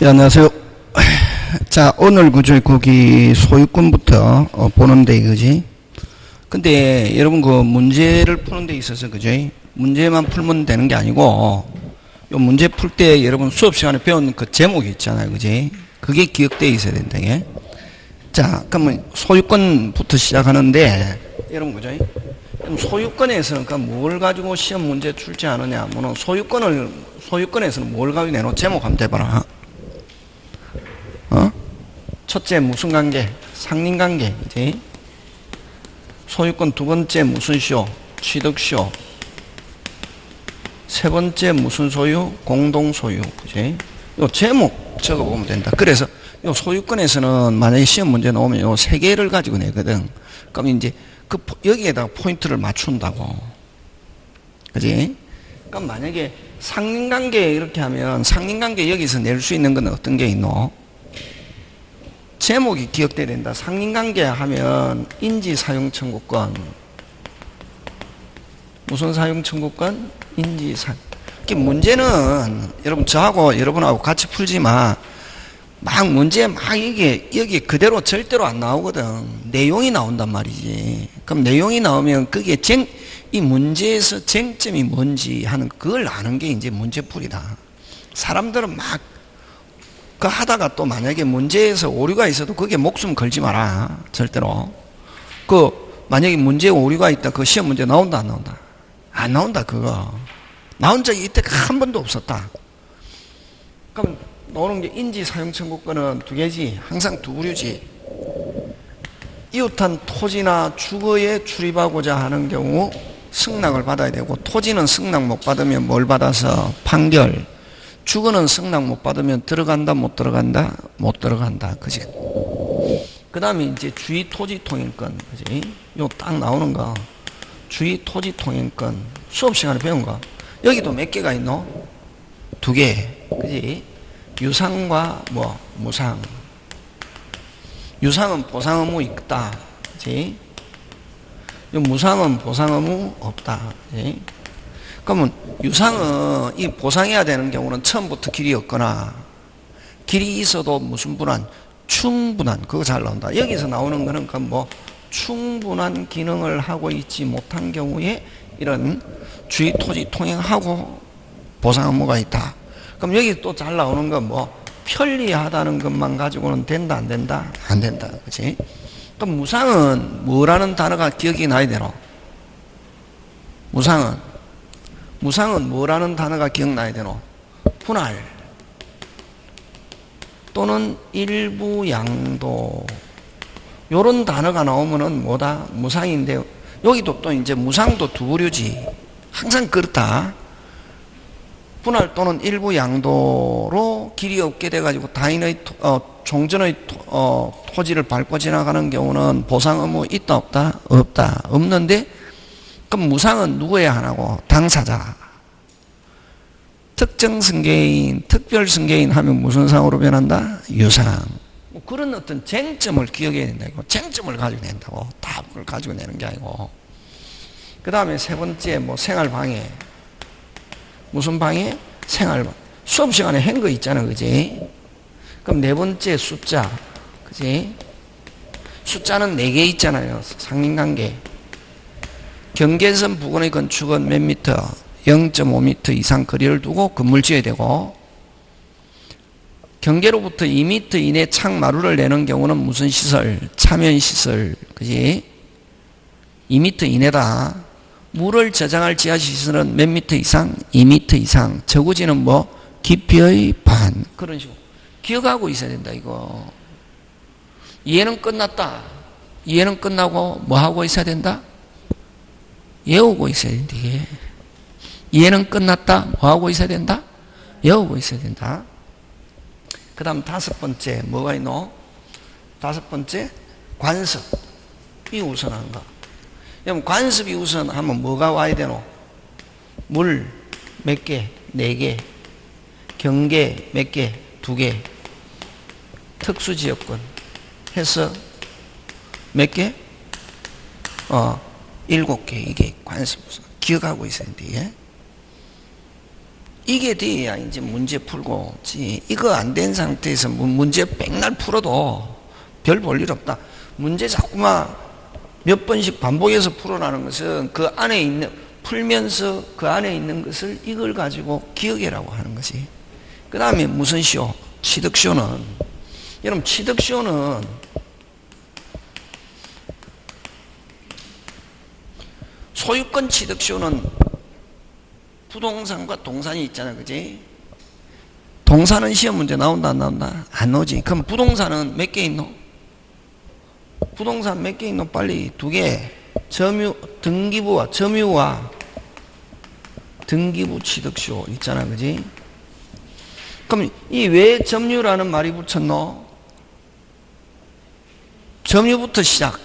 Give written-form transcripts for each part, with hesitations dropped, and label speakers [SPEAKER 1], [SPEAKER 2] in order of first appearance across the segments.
[SPEAKER 1] 네, 안녕하세요. 자, 오늘 구조의 거기 소유권부터 보는데, 그지? 근데 여러분 그 문제를 푸는 데 있어서, 그지? 문제만 풀면 되는 게 아니고, 요 문제 풀 때 여러분 수업 시간에 배운 그 제목이 있잖아요, 그지? 그게 기억되어 있어야 된다, 이게. 자, 그러면 소유권부터 시작하는데, 여러분, 그죠? 소유권에서는 그러니까 뭘 가지고 시험 문제 출제 하느냐, 뭐는 소유권에서는 뭘 가지고 내놓은 제목 한번 대봐라. 첫째 무슨 관계? 상린관계. 그치? 소유권 두 번째 무슨 쇼? 취득쇼. 세 번째 무슨 소유? 공동소유. 그치? 요 제목 적어보면 된다. 그래서 요 소유권에서는 만약에 시험 문제 나오면 요 세 개를 가지고 내거든. 그럼 이제 여기에다가 포인트를 맞춘다고. 그치? 그럼 만약에 상린관계 이렇게 하면 상린관계 여기서 낼 수 있는 건 어떤 게 있노? 제목이 기억돼야 된다. 상린관계 하면 인지사용청구권. 무슨 사용청구권? 인지사용. 문제는 여러분 저하고 여러분하고 같이 풀지만 막 문제 막 여기 그대로 절대로 안 나오거든. 내용이 나온단 말이지. 그럼 내용이 나오면 그게 이 문제에서 쟁점이 뭔지 하는 그걸 아는 게 이제 문제풀이다. 사람들은 막 하다가 또 만약에 문제에서 오류가 있어도 그게 목숨 걸지 마라. 절대로. 만약에 문제에 오류가 있다. 그 시험 문제 나온다, 안 나온다? 안 나온다, 그거. 나온 적이 이때가 한 번도 없었다. 그럼 나오는 게 인지사용청구권은 두 개지. 항상 두 부류지. 이웃한 토지나 주거에 출입하고자 하는 경우 승낙을 받아야 되고, 토지는 승낙 못 받으면 뭘 받아서? 판결. 주거는 승낙 못 받으면 들어간다, 못 들어간다? 못 들어간다. 그지? 그 다음에 이제 주의 토지 통행권. 그지? 요 딱 나오는 거. 주의 토지 통행권. 수업 시간에 배운 거. 여기도 몇 개가 있노? 두 개. 그지? 유상과 무상. 유상은 보상 의무 있다. 그지? 무상은 보상 의무 없다. 그지? 그러면 유상은 이 보상해야 되는 경우는 처음부터 길이 없거나 길이 있어도 무슨 분한? 충분한. 그거 잘 나온다. 여기서 나오는 거는 충분한 기능을 하고 있지 못한 경우에 이런 주의 토지 통행하고 보상 의무가 있다. 그럼 여기 또 잘 나오는 건 편리하다는 것만 가지고는 된다, 안 된다? 안 된다. 그치? 그럼 무상은 뭐라는 단어가 기억이 나야 되노? 무상은 뭐라는 단어가 기억나야 되노? 분할 또는 일부 양도 요런 단어가 나오면은 뭐다? 무상인데 여기도 또 이제 무상도 두 부류지. 항상 그렇다. 분할 또는 일부 양도로 길이 없게 돼가지고 타인의 종전의 토지를 밟고 지나가는 경우는 보상 의무 있다 없다? 없다. 없는데 그럼 무상은 누구야 하나고? 당사자. 특정 승계인, 특별 승계인 하면 무슨 상으로 변한다? 유상. 그런 어떤 쟁점을 기억해야 된다. 쟁점을 가지고 낸다고. 답을 가지고 내는 게 아니고. 그 다음에 세 번째 생활방해. 무슨 방해? 생활방해. 수업 시간에 한 거 있잖아, 그지? 그럼 네 번째 숫자. 그지? 숫자는 4개 있잖아요. 상린관계. 경계선 부근의 건축은 몇 미터? 0.5m 이상 거리를 두고 건물 지어야 되고, 경계로부터 2m 이내 창마루를 내는 경우는 무슨 시설? 차면시설. 그지? 2m 이내다. 물을 저장할 지하시설은 몇 미터 이상? 2m 이상. 저구지는 깊이의 반. 그런 식으로. 기억하고 있어야 된다, 이거. 이해는 끝났다. 이해는 끝나고 하고 있어야 된다? 외우고 있어야 된다, 이게. 이해는 끝났다. 하고 있어야 된다? 외우고 있어야 된다. 그 다음 5번째, 뭐가 있노? 5번째, 관습이 우선한 거. 그럼 관습이 우선하면 뭐가 와야 되노? 물 몇 개? 4개. 경계 몇 개? 2개. 특수지역권 해서 몇 개? 7개. 이게 관습 우선. 기억하고 있어야 돼. 이게 돼야 이제 문제 풀고, 이거 안 된 상태에서 문제 백날 풀어도 별 볼 일 없다. 문제 자꾸만 몇 번씩 반복해서 풀어나는 것은 그 안에 있는, 풀면서 그 안에 있는 것을 이걸 가지고 기억이라고 하는 거지. 그 다음에 무슨 쇼? 취득쇼는, 여러분 취득쇼는 소유권 취득쇼는 부동산과 동산이 있잖아, 그지? 동산은 시험 문제 나온다 안 나온다? 안 나오지. 그럼 부동산은 몇 개 있노? 부동산 몇 개 있노? 빨리 두 개. 등기부와 점유와 등기부 취득쇼 있잖아, 그지? 그럼 이 왜 점유라는 말이 붙였노? 점유부터 시작.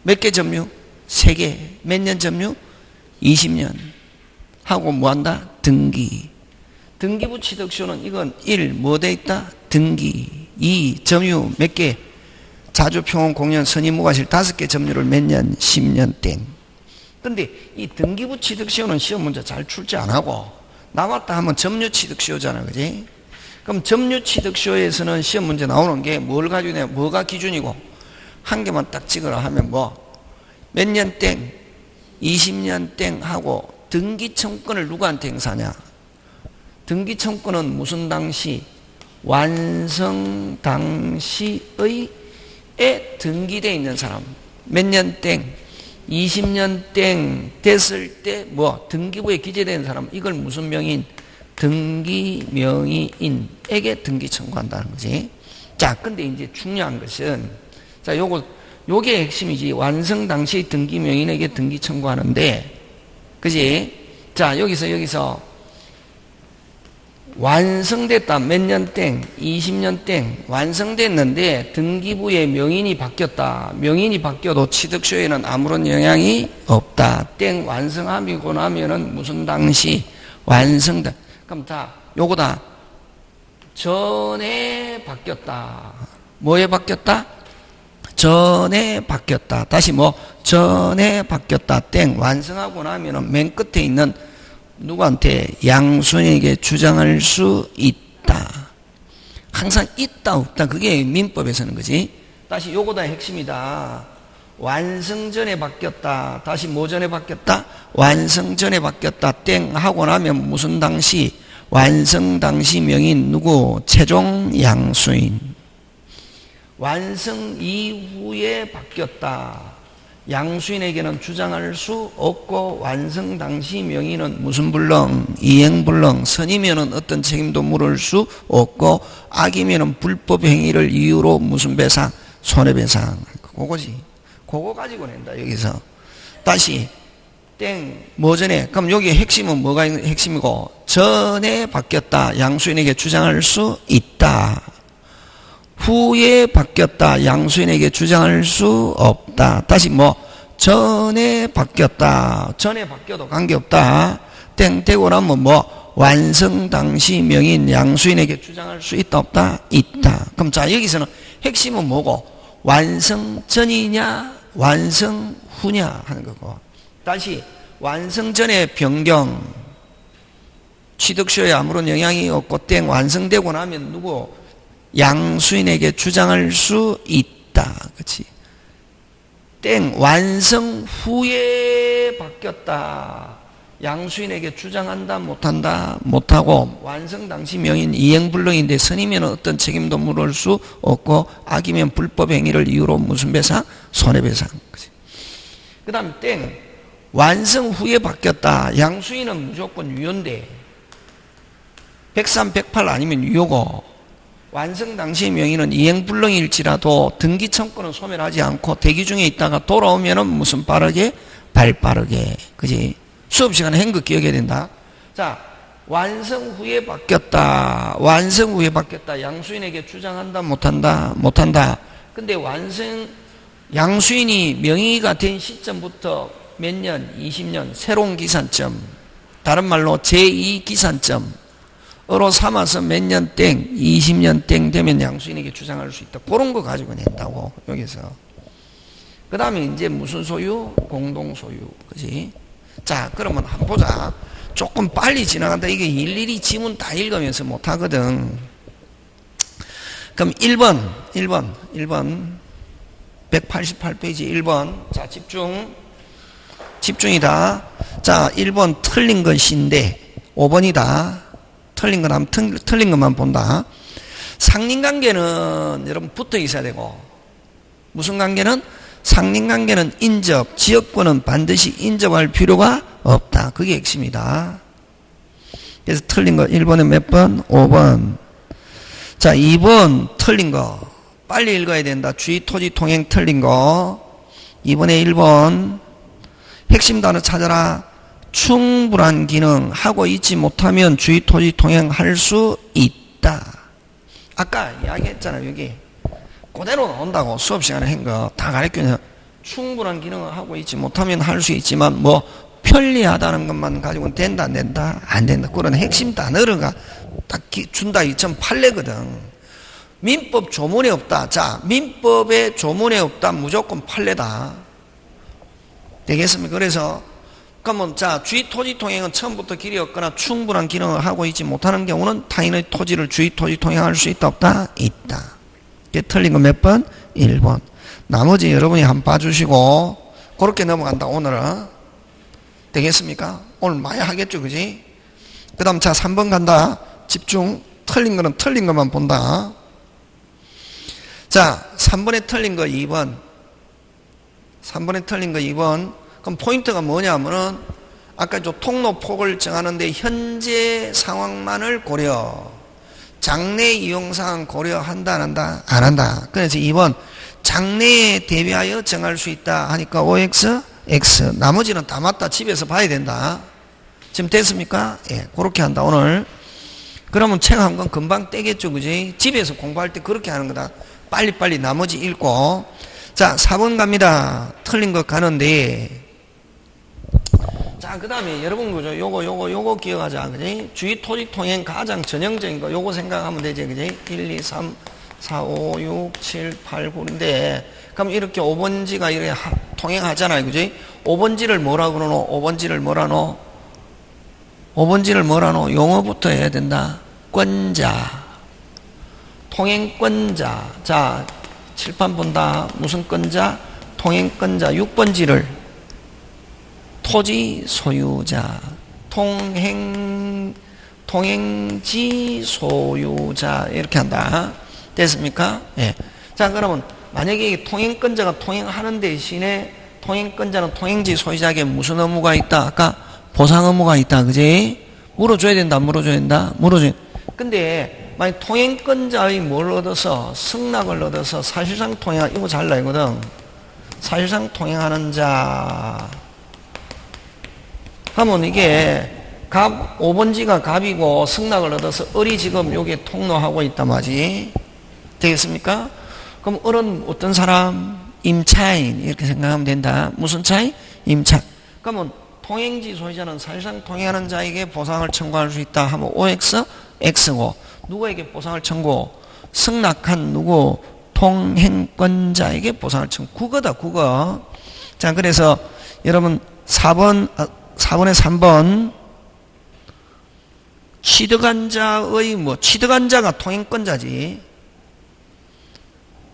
[SPEAKER 1] 몇 개 점유? 3개. 몇 년 점유? 20년. 하고 뭐 한다? 등기. 등기부 취득쇼는 이건 1. 뭐 돼 있다? 등기. 2. 점유 몇 개? 자주평온 공연 선임무과실 5개 점유를 몇 년? 10년 땡. 근데 이 등기부 취득쇼는 시험 문제 잘 출제 안 하고 남았다 하면 점유 취득쇼잖아, 그지? 그럼 점유 취득쇼에서는 시험 문제 나오는 게 뭘 가지고 있냐? 뭐가 기준이고? 한 개만 딱 찍으라 하면 뭐? 몇 년 땡? 20년 땡 하고 등기청권을 누구한테 행사하냐? 등기청권은 무슨 당시? 완성 당시의 등기되어 있는 사람. 몇 년 땡? 20년 땡 됐을 때 뭐? 등기부에 기재된 사람. 이걸 무슨 명인? 등기명의인에게 등기 청구한다는 거지. 자, 근데 이제 중요한 것은, 자, 요게 핵심이지. 완성 당시 등기명의인에게 등기 청구하는데, 그지? 자, 여기서 완성됐다. 몇 년 땡? 20년 땡. 완성됐는데 등기부의 명인이 바뀌었다. 명인이 바뀌어도 취득쇼에는 아무런 영향이 없다. 땡 완성하고 나면은 무슨 당시? 완성다. 그럼 요거 다 전에 바뀌었다. 뭐에 바뀌었다? 전에 바뀌었다. 다시 뭐? 전에 바뀌었다. 땡 완성하고 나면은 맨 끝에 있는 누구한테? 양수인에게 주장할 수 있다. 항상 있다 없다. 그게 민법에서는 거지. 다시 요거다 핵심이다. 완성 전에 바뀌었다. 다시 뭐 전에 바뀌었다? 완성 전에 바뀌었다. 땡 하고 나면 무슨 당시? 완성 당시 명인 누구? 최종 양수인. 완성 이후에 바뀌었다. 양수인에게는 주장할 수 없고 완성 당시 명의는 무슨 불능? 이행불능. 선이면은 어떤 책임도 물을 수 없고 악이면은 불법 행위를 이유로 무슨 배상? 손해배상. 그거지. 그거 가지고 낸다 여기서. 다시 땡 뭐 전에. 그럼 여기 핵심은 뭐가 핵심이고? 전에 바뀌었다. 양수인에게 주장할 수 있다. 후에 바뀌었다. 양수인에게 주장할 수 없다. 다시 뭐? 전에 바뀌었다. 전에 바뀌어도 관계없다. 땡 되고 나면 뭐? 완성 당시 명인 양수인에게 주장할 수 있다 없다? 있다. 그럼 자 여기서는 핵심은 뭐고? 완성 전이냐 완성 후냐 하는 거고. 다시 완성 전의 변경 취득쇼에 아무런 영향이 없고 땡 완성되고 나면 누구? 양수인에게 주장할 수 있다. 그치? 땡 완성 후에 바뀌었다. 양수인에게 주장한다 못한다? 못하고 완성 당시 명인 이행불능인데 선이면 어떤 책임도 물을 수 없고 악이면 불법 행위를 이유로 무슨 배상? 손해배상. 그 다음 땡 완성 후에 바뀌었다. 양수인은 무조건 유효인데 103, 108 아니면 유효고 완성 당시 명의는 이행불능일지라도 등기청구는 소멸하지 않고 대기 중에 있다가 돌아오면은 무슨 빠르게? 발빠르게. 그지? 수업시간에 한거 기억해야 된다. 자, 완성 후에 바뀌었다. 완성 후에 바뀌었다. 양수인에게 주장한다 못한다? 못한다. 근데 양수인이 명의가 된 시점부터 몇 년? 20년. 새로운 기산점. 다른 말로 제2기산점. 어로 삼아서 몇 년 땡, 20년 땡 되면 양수인에게 주장할 수 있다. 그런 거 가지고 낸다고, 여기서. 그 다음에 이제 무슨 소유? 공동소유. 그지? 자, 그러면 한번 보자. 조금 빨리 지나간다. 이게 일일이 지문 다 읽으면서 못하거든. 그럼 1번 188페이지 1번. 자, 집중이다. 자, 1번 틀린 것인데 5번이다. 틀린 건 하면 틀린 것만 본다. 상린관계는 여러분 붙어 있어야 되고, 무슨 관계는? 상린관계는 인접, 지역권은 반드시 인접할 필요가 없다. 그게 핵심이다. 그래서 틀린 거 1번에 몇 번? 5번. 자, 2번 틀린 거 빨리 읽어야 된다. 주의, 토지, 통행 틀린 거 2번에 1번. 핵심 단어 찾아라. 충분한 기능 하고 있지 못하면 주의, 토지, 통행할 수 있다. 아까 이야기했잖아요. 여기 그대로 나온다고. 수업 시간에 한 거 다 가르쳐요. 충분한 기능을 하고 있지 못하면 할 수 있지만 뭐 편리하다는 것만 가지고는 된다 안 된다? 안 된다. 그런 핵심 단어가 딱 준다. 2008내거든. 민법 조문에 없다. 자, 민법에 조문에 없다. 무조건 판례다. 되겠습니까? 그래서 그러면 자, 주의 토지 통행은 처음부터 길이 없거나 충분한 기능을 하고 있지 못하는 경우는 타인의 토지를 주의 토지 통행할 수 있다 없다? 있다. 이게 틀린 거 몇 번? 1번. 나머지 여러분이 한번 봐주시고 그렇게 넘어간다. 오늘은 되겠습니까? 오늘 많이 하겠죠, 그지? 그 다음 자, 3번 간다. 집중. 틀린 거는 틀린 것만 본다. 자, 3번에 틀린 거 2번. 3번에 틀린 거 2번. 그럼 포인트가 뭐냐면은 아까 저 통로 폭을 정하는데 현재 상황만을 고려. 장래 이용사항 고려한다 안 한다? 안 한다. 그래서 2번 장래에 대비하여 정할 수 있다 하니까 OX, X. 나머지는 다 맞다. 집에서 봐야 된다. 지금 됐습니까? 예, 그렇게 한다 오늘. 그러면 책 한 권 금방 떼겠죠, 그지? 집에서 공부할 때 그렇게 하는 거다. 빨리빨리 나머지 읽고. 자, 4번 갑니다. 틀린 거 가는데. 자, 그 다음에 여러분 그죠? 요거 기억하자, 그지? 주의 토지 통행 가장 전형적인 거 요거 생각하면 되지, 그지? 1, 2, 3, 4, 5, 6, 7, 8, 9인데 그럼 이렇게 5번지가 이렇게 통행하잖아요, 그지? 5번지를 뭐라 그러노? 5번지를 뭐라 노? 5번지를 뭐라 노? 용어부터 해야 된다. 권자. 통행권자. 자, 칠판 본다. 무슨 권자? 통행권자. 6번지를 토지 소유자. 통행지 소유자. 이렇게 한다. 됐습니까? 예. 자, 그러면 만약에 통행권자가 통행하는 대신에 통행권자는 통행지 소유자에게 무슨 의무가 있다? 아까 보상 의무가 있다. 그지? 물어줘야 된다. 물어줘야 된다. 물어줘야. 근데 만약 통행권자의 뭘 얻어서 승낙을 얻어서 사실상 통행한 이거 잘 나거든. 사실상 통행하는 자 하면 이게 갑 5번지가 갑이고 승낙을 얻어서 을이 지금 여기에 통로하고 있단 말이지. 되겠습니까? 그럼 을은 어떤 사람? 임차인 이렇게 생각하면 된다. 무슨 차인? 임차. 그러면 통행지 소유자는 사실상 통행하는 자에게 보상을 청구할 수 있다 하면 OX, X고 누구에게 보상을 청구? 승낙한 누구? 통행권자에게 보상을 청구. 국어다, 국어. 자, 그래서 여러분 4번에 3번 취득한 자의 뭐 취득한 자가 통행권자지.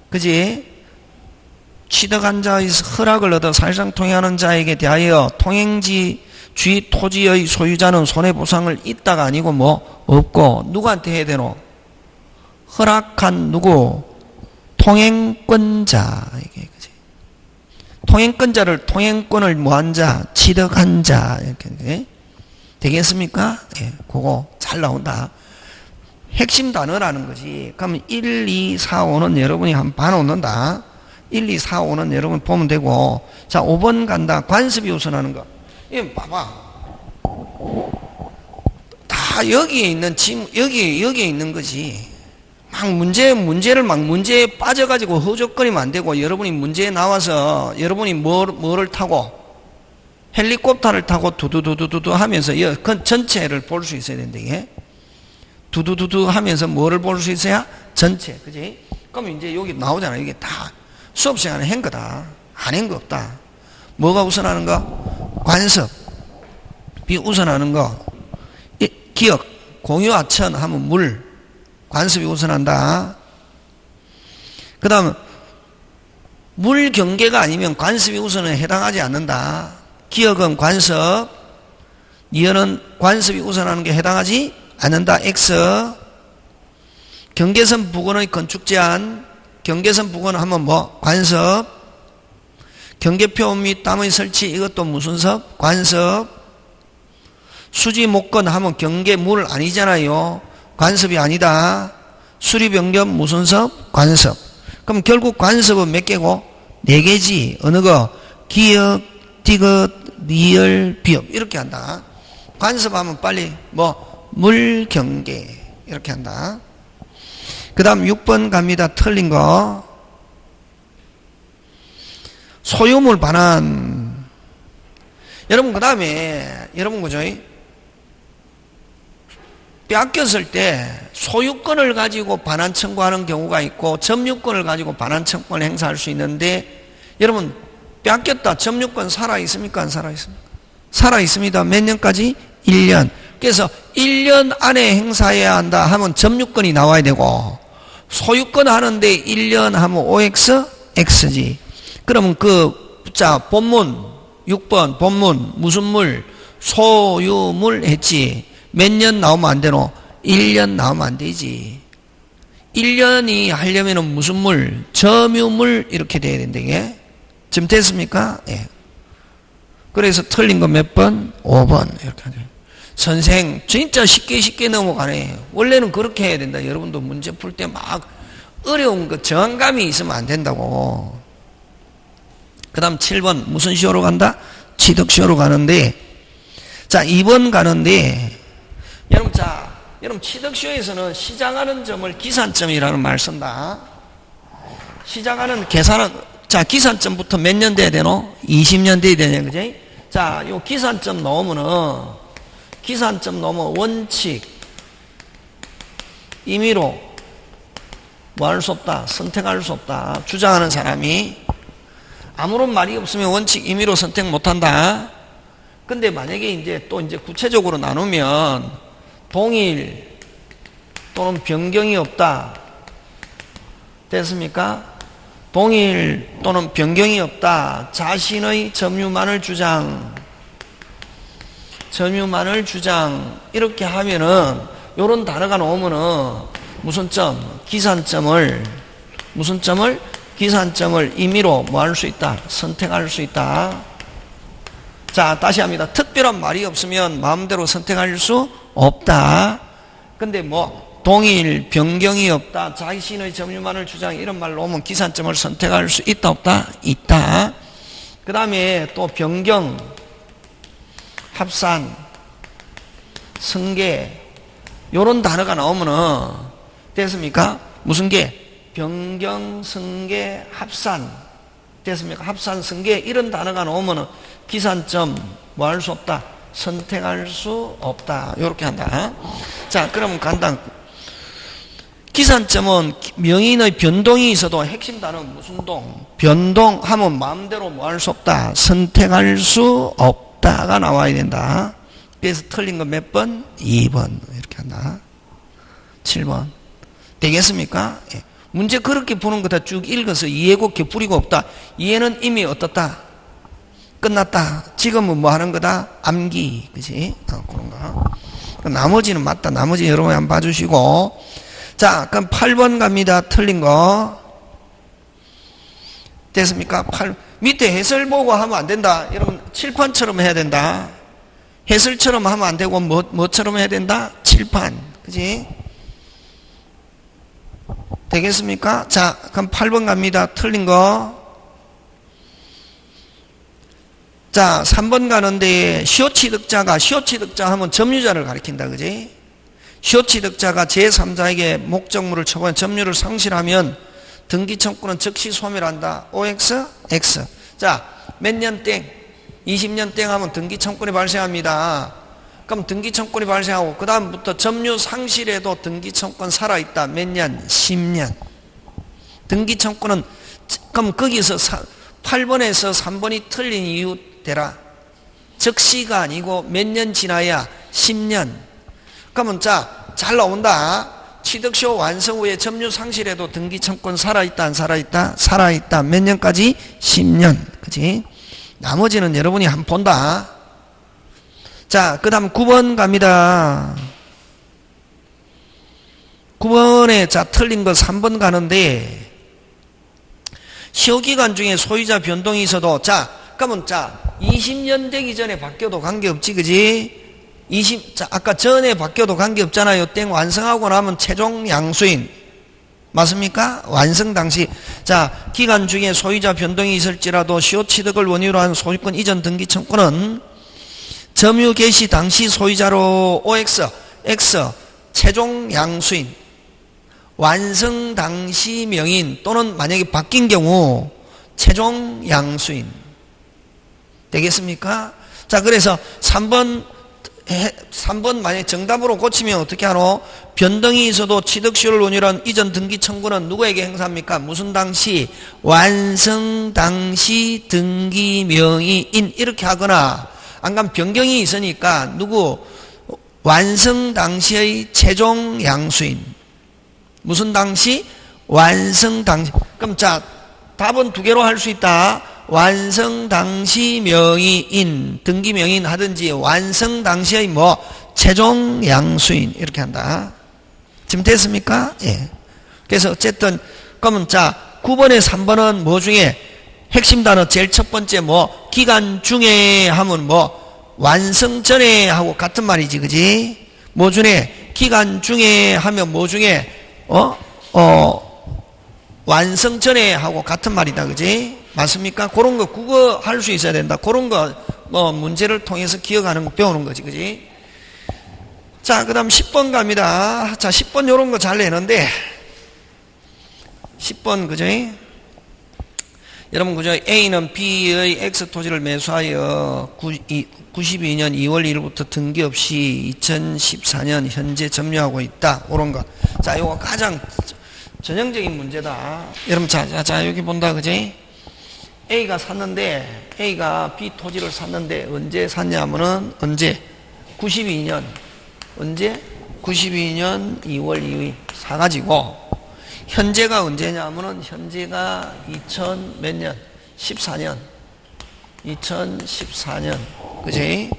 [SPEAKER 1] 그지? 취득한 자의 허락을 얻어 사실상 통행하는 자에게 대하여 통행지 주의 토지의 소유자는 손해보상을 있다가 아니고 뭐 없고 누구한테 해야 되노? 허락한 누구? 통행권자. 이게 그지? 통행권자를 통행권을 뭐한 자? 취득한 자. 이렇게 되겠습니까? 예, 그거 잘 나온다. 핵심 단어라는 거지. 그러면 1, 2, 4, 5는 여러분이 한번 봐놓는다. 1, 2, 4, 5는 여러분 보면 되고. 자, 5번 간다. 관습이 우선하는 거. 이거 봐봐. 다 여기에 있는 여기에 있는 거지. 막 문제를 막 문제에 빠져가지고 허적거리면 안 되고, 여러분이 문제에 나와서 여러분이 뭐를 타고 헬리콥터를 타고 두두두두두 하면서 그 전체를 볼 수 있어야 된다. 이게 두두두두 하면서 뭐를 볼 수 있어야? 전체. 그지? 그럼 이제 여기 나오잖아. 이게 다 수업 시간에 한 거다. 안 한 거 없다. 뭐가 우선하는 거? 관습. 우선하는 거. 기억, 공유하천 하면 물, 관습이 우선한다. 그 다음 물 경계가 아니면 관습이 우선에 해당하지 않는다. 기억은 관습, 니은은 관습이 우선하는 게 해당하지 않는다. X. 경계선 부근의 건축 제한, 경계선 부근 하면 뭐? 관습. 경계표 및 담의 설치, 이것도 무슨 섭? 관습. 수지 목건 하면 경계 물 아니잖아요. 관습이 아니다. 수리 변경 무슨 섭? 관습. 그럼 결국 관습은 몇 개고? 4개지. 어느 거? 기억, 디귿, 리을, 비읍. 이렇게 한다. 관습하면 빨리 뭐? 물 경계. 이렇게 한다. 그 다음 6번 갑니다. 틀린 거. 소유물 반환. 여러분, 그 다음에, 여러분, 그죠? 뺏겼을 때 소유권을 가지고 반환 청구하는 경우가 있고 점유권을 가지고 반환 청구를 행사할 수 있는데, 여러분, 뺏겼다. 점유권 살아있습니까? 안 살아있습니까? 살아있습니다. 몇 년까지? 1년. 그래서 1년 안에 행사해야 한다 하면 점유권이 나와야 되고, 소유권 하는데 1년 하면 OX, X지. 그러면 본문, 6번, 본문, 무슨 물? 소유물 했지. 몇 년 나오면 안 되노? 1년 나오면 안 되지. 1년이 하려면 무슨 물? 점유물 이렇게 돼야 된다. 이게. 지금 됐습니까? 예. 그래서 틀린 거 몇 번? 5번. 이렇게 하죠. 선생, 진짜 쉽게 넘어가네. 원래는 그렇게 해야 된다. 여러분도 문제 풀 때 막 어려운 거 저항감이 있으면 안 된다고. 그 다음 7번 무슨 시효로 간다? 취득시효로 가는데, 자 2번 가는데, 여러분 취득시효에서는 시작하는 점을 기산점이라는 말 쓴다. 시작하는 계산은, 자 기산점부터 몇 년 돼야 되노? 20년 돼야 되냐, 그지? 자, 요 기산점 넣으면은, 원칙 임의로 뭐 할 수 없다, 선택할 수 없다. 주장하는 사람이 아무런 말이 없으면 원칙 임의로 선택 못한다. 근데 만약에 이제 구체적으로 나누면 동일 또는 변경이 없다. 됐습니까? 동일 또는 변경이 없다. 자신의 점유만을 주장. 이렇게 하면은 요런 단어가 나오면은 무슨 점? 기산점을 임의로 뭐 할 수 있다? 선택할 수 있다. 자, 다시 합니다. 특별한 말이 없으면 마음대로 선택할 수 없다. 근데 뭐 동일, 변경이 없다, 자신의 점유만을 주장, 이런 말로 오면 기산점을 선택할 수 있다, 없다? 있다. 그 다음에 또 변경, 합산, 승계, 요런 단어가 나오면은 됐습니까? 무슨 계? 변경, 승계, 합산. 됐습니까? 합산, 승계, 이런 단어가 나오면은 기산점 뭐 할 수 없다? 선택할 수 없다. 요렇게 한다. 자, 그러면 간단. 기산점은 명인의 변동이 있어도 핵심 단어는 무슨 동? 변동하면 마음대로 뭐 할 수 없다? 선택할 수 없다가 나와야 된다. 그래서 틀린 거 몇 번? 2번. 이렇게 한다. 7번. 되겠습니까? 예. 문제 그렇게 푸는 거 다 쭉 읽어서 이해고 겹부리고 없다. 이해는 이미 어떻다? 끝났다. 지금은 뭐 하는 거다? 암기. 그지? 그런 거. 나머지는 맞다. 나머지 여러분이 한번 봐주시고. 자, 그럼 8번 갑니다. 틀린 거. 됐습니까? 밑에 해설 보고 하면 안 된다. 여러분, 칠판처럼 해야 된다. 해설처럼 하면 안 되고, 뭐처럼 해야 된다? 칠판. 그지? 되겠습니까? 자, 그럼 8번 갑니다. 틀린 거. 자, 3번 가는데, 시효취득자 하면 점유자를 가리킨다. 그지? 시효취득자가 제3자에게 목적물을 처분해 점유를 상실하면 등기청구는 즉시 소멸한다. OX, X. 자, 몇 년 땡? 20년 땡 하면 등기청구이 발생합니다. 그럼 등기청구이 발생하고 그 다음부터 점유 상실에도 등기청구는 살아있다. 몇 년? 10년. 등기청구는, 그럼 거기서 8번에서 3번이 틀린 이유 대라. 즉시가 아니고 몇 년 지나야 10년. 그러면 자, 잘 나온다. 취득시효 완성 후에 점유 상실에도 등기 청구권 살아있다 안 살아있다? 살아있다. 몇 년까지? 10년. 그치? 나머지는 여러분이 한번 본다. 자, 그 다음 9번 갑니다. 9번에 자 틀린 거 3번 가는데 시효기간 중에 소유자 변동이 있어도 자 그러면 자 20년 되기 전에 바뀌어도 관계없지 그지? 자 아까 전에 바뀌어도 관계없잖아요. 땡 완성하고 나면 최종 양수인 맞습니까? 완성 당시 자 기간 중에 소유자 변동이 있을지라도 시효 취득을 원유로 한 소유권 이전 등기 청구는 점유 개시 당시 소유자로 OX X 최종 양수인 완성 당시 명인 또는 만약에 바뀐 경우 최종 양수인 되겠습니까? 자 그래서 3번 만약에 정답으로 고치면 어떻게 하노? 변동이 있어도 취득시효를 원유로 한 이전 등기 청구는 누구에게 행사합니까? 무슨 당시? 완성 당시 등기 명의인 이렇게 하거나 안 그러면 변경이 있으니까 누구? 완성 당시의 최종 양수인 무슨 당시? 완성 당시. 그럼 자 답은 두 개로 할 수 있다. 완성 당시 명의인 등기 명의인 하든지 완성 당시의 뭐 최종 양수인 이렇게 한다. 지금 됐습니까? 예. 그래서 어쨌든 그러면 자 9번에 3번은 뭐 중에 핵심 단어 제일 첫 번째 뭐 기간 중에 하면 뭐 완성 전에 하고 같은 말이지 그지? 뭐 중에 기간 중에 하면 뭐 중에 완성 전에 하고 같은 말이다 그지? 맞습니까? 그런 거 국어 할 수 있어야 된다. 그런 거 뭐 문제를 통해서 기억하는 거 배우는 거지 그지? 자 그 다음 10번 갑니다. 자 10번 요런 거 잘 내는데 10번 그죠? 여러분 그죠? A는 B의 X 토지를 매수하여 92년 2월 1일부터 등기 없이 2014년 현재 점유하고 있다. 그런 거. 자, 요거 가장 전형적인 문제다. 여러분, 자, 여기 본다, 그지? A가 샀는데, A가 B 토지를 샀는데, 언제 샀냐면은, 언제? 92년. 언제? 92년 2월 2일 사가지고, 현재가 언제냐면은, 현재가 2000 몇 년? 14년. 2014년. 그지?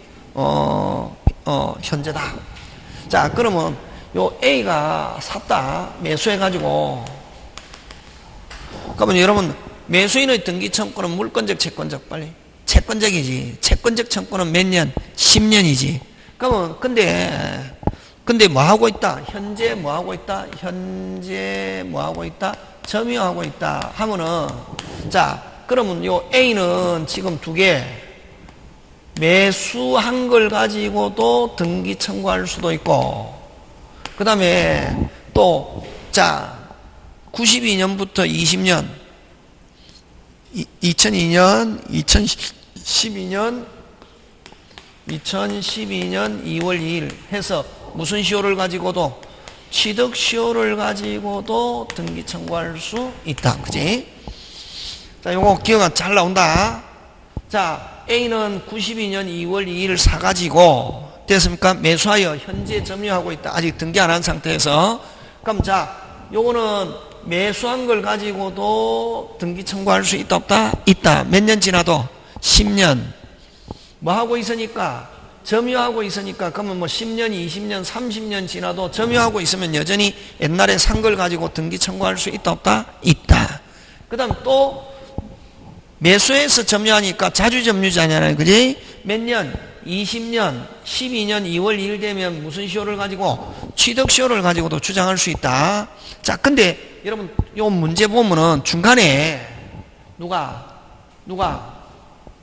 [SPEAKER 1] 현재다. 자, 그러면 요 A가 샀다. 매수해가지고. 그러면 여러분, 매수인의 등기 청구는 물권적, 채권적, 빨리. 채권적이지. 채권적 청구는 몇 년? 10년이지. 그러면, 근데 뭐 하고 있다? 현재 뭐 하고 있다? 현재 뭐 하고 있다? 점유하고 있다. 하면은, 자, 그러면 요 A는 지금 두 개, 매수한 걸 가지고도 등기 청구할 수도 있고, 그 다음에 또, 자, 92년부터 20년, 2002년, 2012년, 2월 2일 해서 무슨 시효를 가지고도, 취득 시효를 가지고도 등기 청구할 수 있다. 그지? 자, 요거 기억은 잘 나온다. 자, A는 92년 2월 2일 사가지고, 됐습니까? 매수하여 현재 점유하고 있다. 아직 등기 안 한 상태에서. 그럼 자, 요거는 매수한 걸 가지고도 등기 청구할 수 있다, 없다? 있다. 몇 년 지나도? 10년. 뭐 하고 있으니까? 점유하고 있으니까, 그러면 뭐 10년, 20년, 30년 지나도 점유하고 있으면 여전히 옛날에 산 걸 가지고 등기 청구할 수 있다, 없다? 있다. 그 다음 또, 매수해서 점유하니까 자주 점유자잖아요. 그지? 몇 년? 20년, 12년 2월 2일 되면 무슨 시효를 가지고? 취득 시효를 가지고도 주장할 수 있다. 자, 근데 여러분, 요 문제 보면은 중간에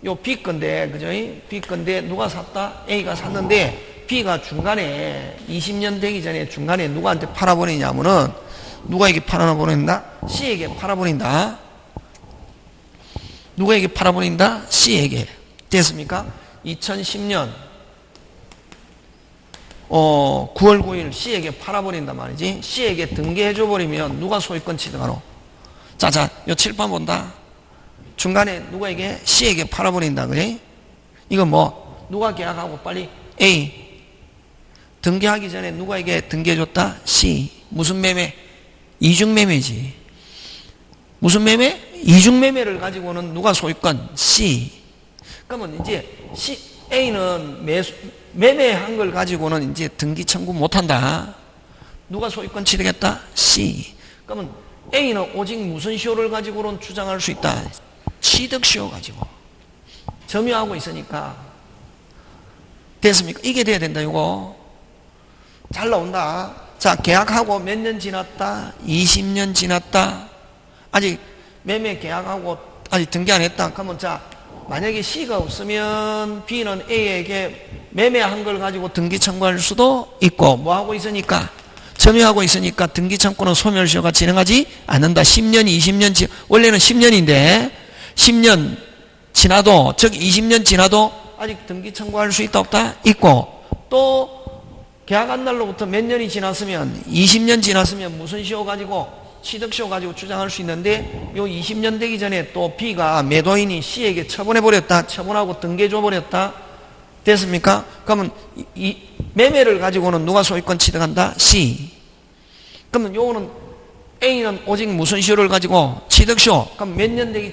[SPEAKER 1] 요 B 건데, 그죠? B 건데 누가 샀다? A가 샀는데 B가 중간에 20년 되기 전에 중간에 누구한테 팔아버리냐면은 누가에게 팔아버린다? C에게 팔아버린다. 누구에게 팔아버린다? C에게. 됐습니까? 2010년 9월 9일 C에게 팔아버린단 말이지. C에게 등기해줘버리면 누가 소유권 취득하노? 자, 요 칠판 본다. 중간에 누구에게? C에게 팔아버린다. 그래? 이거 뭐 누가 계약하고 빨리 A. 등기하기 전에 누가에게 등기해줬다? C. 무슨 매매? 이중매매지. 무슨 매매? 이중매매를 가지고는 누가 소유권? C. 그러면 이제 A는 매매한 걸 가지고는 이제 등기 청구 못한다. 누가 소유권 취득했다? C. 그러면 A는 오직 무슨 시효를 가지고는 주장할 수 있다? 취득시효 가지고. 점유하고 있으니까. 됐습니까? 이게 돼야 된다, 이거. 잘 나온다. 자, 계약하고 몇 년 지났다? 20년 지났다. 아직 매매 계약하고 아직 등기 안 했다. 그러면 자, 만약에 C가 없으면 B는 A에게 매매한 걸 가지고 등기 청구할 수도 있고, 뭐 하고 있으니까? 점유하고 있으니까 등기 청구는 소멸시효가 진행하지 않는다. 10년, 20년, 원래는 10년인데 10년 지나도, 즉 20년 지나도 아직 등기 청구할 수 있다 없다? 있고, 또 계약한 날로부터 몇 년이 지났으면 20년 지났으면 무슨 시효 가지고? 취득시효 가지고 주장할 수 있는데, 요 20년 되기 전에 또 B가 매도인이 C에게 처분해버렸다. 처분하고 등기해줘버렸다. 됐습니까? 그러면 이 매매를 가지고는 누가 소유권 취득한다? C. 그러면 요거는 A는 오직 무슨 시효를 가지고? 취득시효. 그럼 몇 년 되기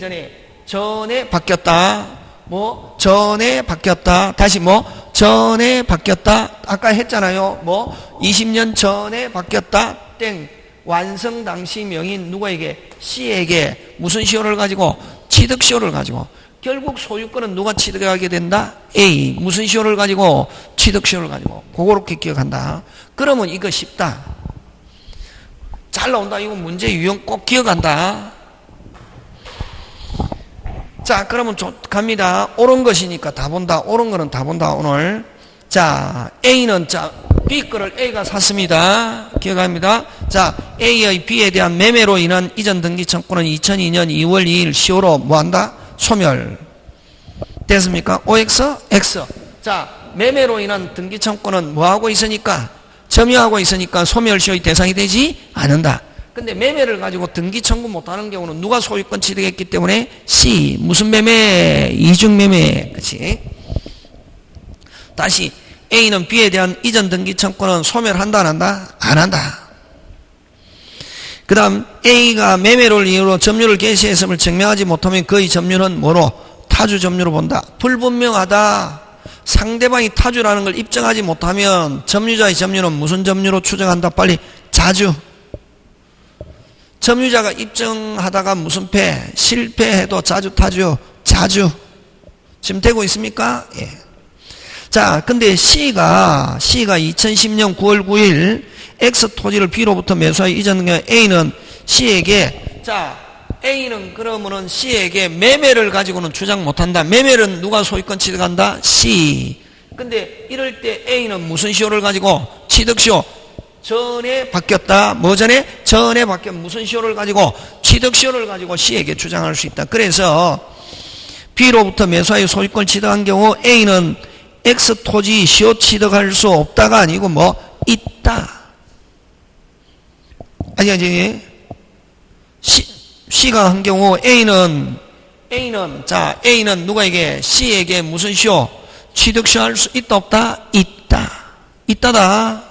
[SPEAKER 1] 전에 바뀌었다. 뭐 전에 바뀌었다. 다시 뭐 전에 바뀌었다. 아까 했잖아요. 뭐 20년 전에 바뀌었다. 땡. 완성 당시 명인 누구에게? C에게 무슨 시효를 가지고? 취득시효를 가지고. 결국 소유권은 누가 취득하게 된다? A. 무슨 시효를 가지고? 취득시효를 가지고. 그렇게 기억한다. 그러면 이거 쉽다. 잘 나온다. 이거 문제 유형 꼭 기억한다. 자, 그러면 갑니다. 옳은 것이니까 다 본다. 옳은 거는 다 본다, 오늘. 자, A는, 자, B 거를 A가 샀습니다. 기억합니다. 자, A의 B에 대한 매매로 인한 이전 등기 청구는 2002년 2월 2일 시효로 뭐 한다? 소멸. 됐습니까? OX, X. 자, 매매로 인한 등기 청구는 뭐 하고 있으니까? 점유하고 있으니까 소멸시효의 대상이 되지 않는다. 근데 매매를 가지고 등기 청구 못하는 경우는 누가 소유권 취득했기 때문에 C. 무슨 매매? 이중매매. 그치? 다시 A는 B에 대한 이전 등기 청구는 소멸한다 안 한다? 안 한다. 그 다음 A가 매매를 이유로 점유를 개시했음을 증명하지 못하면 그의 점유는 뭐로? 타주 점유로 본다. 불분명하다. 상대방이 타주라는 걸 입증하지 못하면 점유자의 점유는 무슨 점유로 추정한다? 빨리 자주. 점유자가 입증하다가 무슨 패? 실패해도 자주 타주. 자주. 지금 되고 있습니까? 예. 자, 근데 C가 2010년 9월 9일 X 토지를 B로부터 매수하여 이전 경우 A는 C에게, 자, A는 그러면은 C에게 매매를 가지고는 주장 못한다. 매매는 누가 소유권 취득한다? C. 근데 이럴 때 A는 무슨 시효를 가지고? 취득시효. 전에 바뀌었다. 뭐 전에? 전에 바뀌었. 무슨 시효를 가지고? 취득시효를 가지고 C에게 주장할 수 있다. 그래서 B로부터 매수하여 소유권 취득한 경우 A는 X 토지 시효 취득할 수 없다가 아니고 뭐? 있다. 아니. C가 한 경우 A는 누구에게? C에게 무슨 시효? 취득시효 할 수 있다 없다? 있다. 있다다.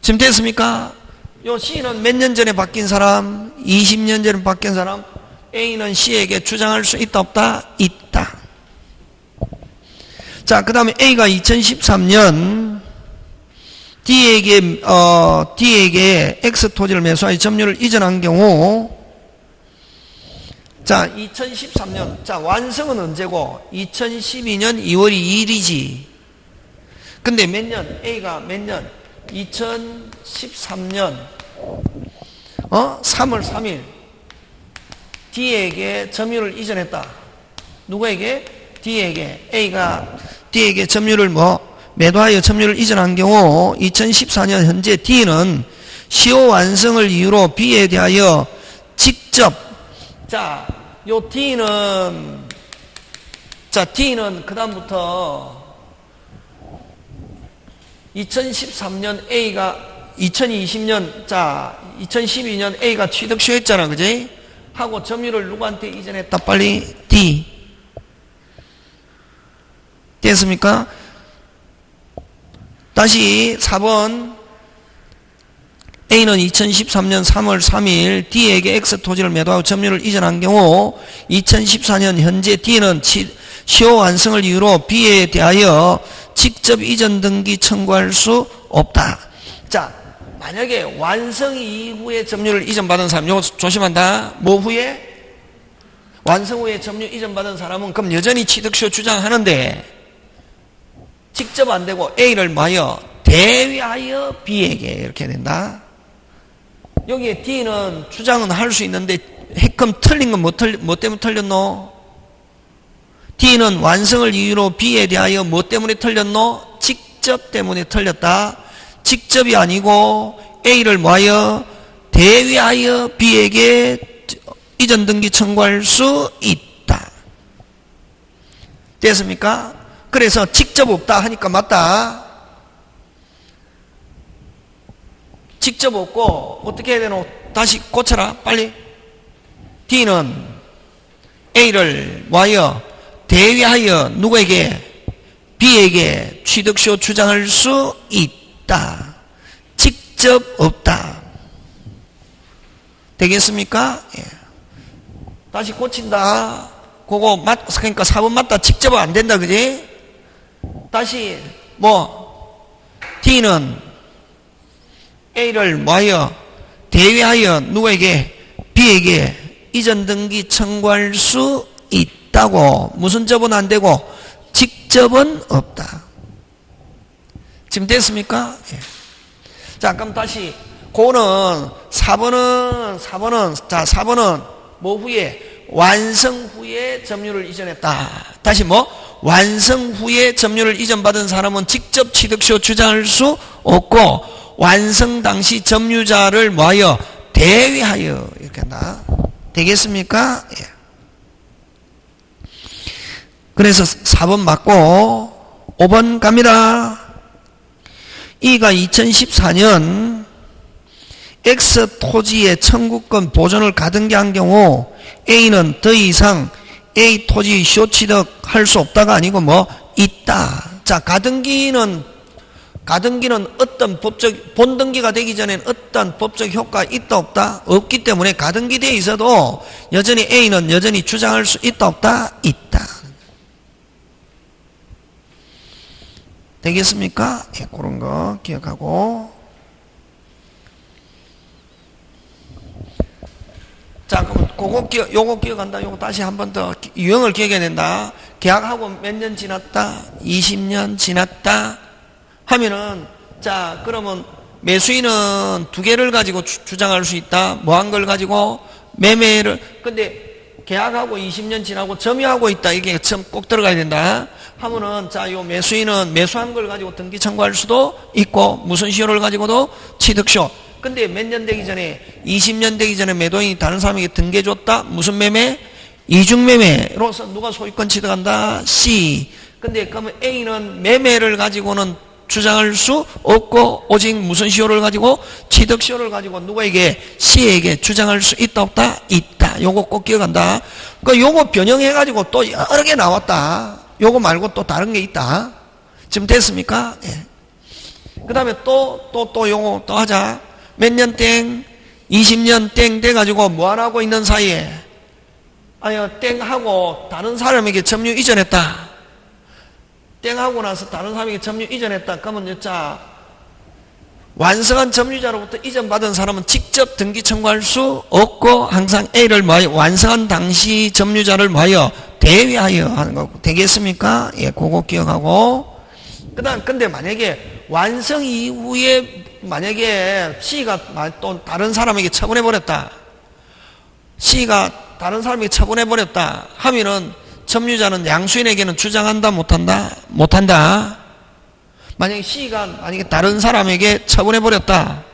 [SPEAKER 1] 지금 됐습니까? 요 C는 몇 년 전에 바뀐 사람? 20년 전에 바뀐 사람? A는 C에게 주장할 수 있다 없다? 있다. 자, 그 다음에 A가 2013년 D에게 X 토지를 매수하여 점유를 이전한 경우, 자, 2013년, 자, 완성은 언제고? 2012년 2월 2일이지. 근데 몇 년? A가 몇 년? 2013년 3월 3일 D에게 점유를 이전했다. 누구에게? D에게. A가 D에게 점유를 매도하여 점유를 이전한 경우 2014년 현재 D는 시효 완성을 이유로 B에 대하여 직접, 자, 요 D는 그 다음부터 2013년 A가 2020년, 자, 2012년 A가 취득시효했잖아, 그지? 하고 점유를 누구한테 이전했다? 빨리 D. 됐습니까? 다시 4번. A는 2013년 3월 3일 D에게 X 토지를 매도하고 점유를 이전한 경우 2014년 현재 D는 시효 완성을 이유로 B에 대하여 직접 이전 등기 청구할 수 없다. 자, 만약에 완성 이후에 점유를 이전받은 사람, 이거 조심한다. 뭐 후에? 완성 후에 점유 이전받은 사람은 그럼 여전히 취득시효 주장하는데 직접 안 되고 A를 뭐하여? 대위하여 B에게 이렇게 된다. 여기에 D는 주장은 할 수 있는데 핵금 틀린 건 뭐 때문에 틀렸노? D는 완성을 이유로 B에 대하여 뭐 때문에 틀렸노? 직접 때문에 틀렸다. 직접이 아니고 A를 뭐하여? 대위하여 B에게 이전 등기 청구할 수 있다. 됐습니까? 그래서 직접 없다 하니까 맞다. 직접 없고 어떻게 해야 되노? 다시 고쳐라 빨리. D는 A를 뭐하여? 대위하여 누구에게? B에게 취득시효 주장할 수 있다. 직접 없다. 되겠습니까? 예. 다시 고친다. 그거 그러니까 4번 맞다. 직접 안 된다. 그지? 다시 D는 A를 뭐하여? 대위하여 누구에게? B에게 이전 등기 청구할 수 있다고. 무슨 접은 안 되고 직접은 없다. 지금 됐습니까? 예. 자, 그럼 다시 고는 4번은 자, 4번은 뭐 후에? 완성 후에 점유를 이전했다. 다시 완성 후에 점유를 이전받은 사람은 직접 취득시효 주장할 수 없고 완성 당시 점유자를 뭐하여? 대위하여 이렇게 한다. 되겠습니까? 예. 그래서 4번 맞고 5번 갑니다. E가 2014년 X 토지의 청구권 보존을 가등기한 경우 A는 더 이상 A 토지 시효 취득할 수 없다가 아니고 있다. 자, 가등기는 어떤 본등기가 되기 전엔 어떤 법적 효과가 있다 없다? 없기 때문에 가등기 되어 있어도 여전히 A는 여전히 주장할 수 있다 없다? 있다. 되겠습니까? 예, 그런 거 기억하고. 자, 그럼 요거 기억한다. 요거 다시 한 번 더 유형을 기억해야 된다. 계약하고 몇 년 지났다? 20년 지났다? 하면은, 자, 그러면 매수인은 두 개를 가지고 주장할 수 있다. 뭐 한 걸 가지고? 매매를. 근데 계약하고 20년 지나고 점유하고 있다. 이게 꼭 들어가야 된다. 하면은, 자, 요 매수인은 매수한 걸 가지고 등기 청구할 수도 있고, 무슨 시효를 가지고도 취득시효. 근데 몇 년 되기 전에, 20년 되기 전에 매도인이 다른 사람에게 등기해줬다? 무슨 매매? 이중매매로서 누가 소유권 취득한다? C. 근데 그러면 A는 매매를 가지고는 주장할 수 없고 오직 무슨 시효를 가지고? 취득시효를 가지고 누구에게? C에게 주장할 수 있다 없다? 있다. 요거 꼭 기억한다. 그 요거 변형해가지고 또 여러 개 나왔다. 요거 말고 또 다른 게 있다. 지금 됐습니까? 예. 그 다음에 또 요거 또 하자. 몇 년 땡? 20년 땡 돼가지고 뭐 안 하고 있는 사이에 땡 하고 다른 사람에게 점유 이전했다. 땡하고 나서 다른 사람에게 점유 이전했다. 그러면 자, 완성한 점유자로부터 이전받은 사람은 직접 등기 청구할 수 없고 항상 A를 완성한 당시 점유자를 대위하여 하는 거고. 되겠습니까? 예, 그거 기억하고. 근데 만약에 완성 이후에 만약에 C가 또 다른 사람에게 처분해버렸다. C가 다른 사람에게 처분해버렸다 하면은 점유자는 양수인에게는 주장한다 못한다? 못한다. 만약에 C가 다른 사람에게 처분해버렸다.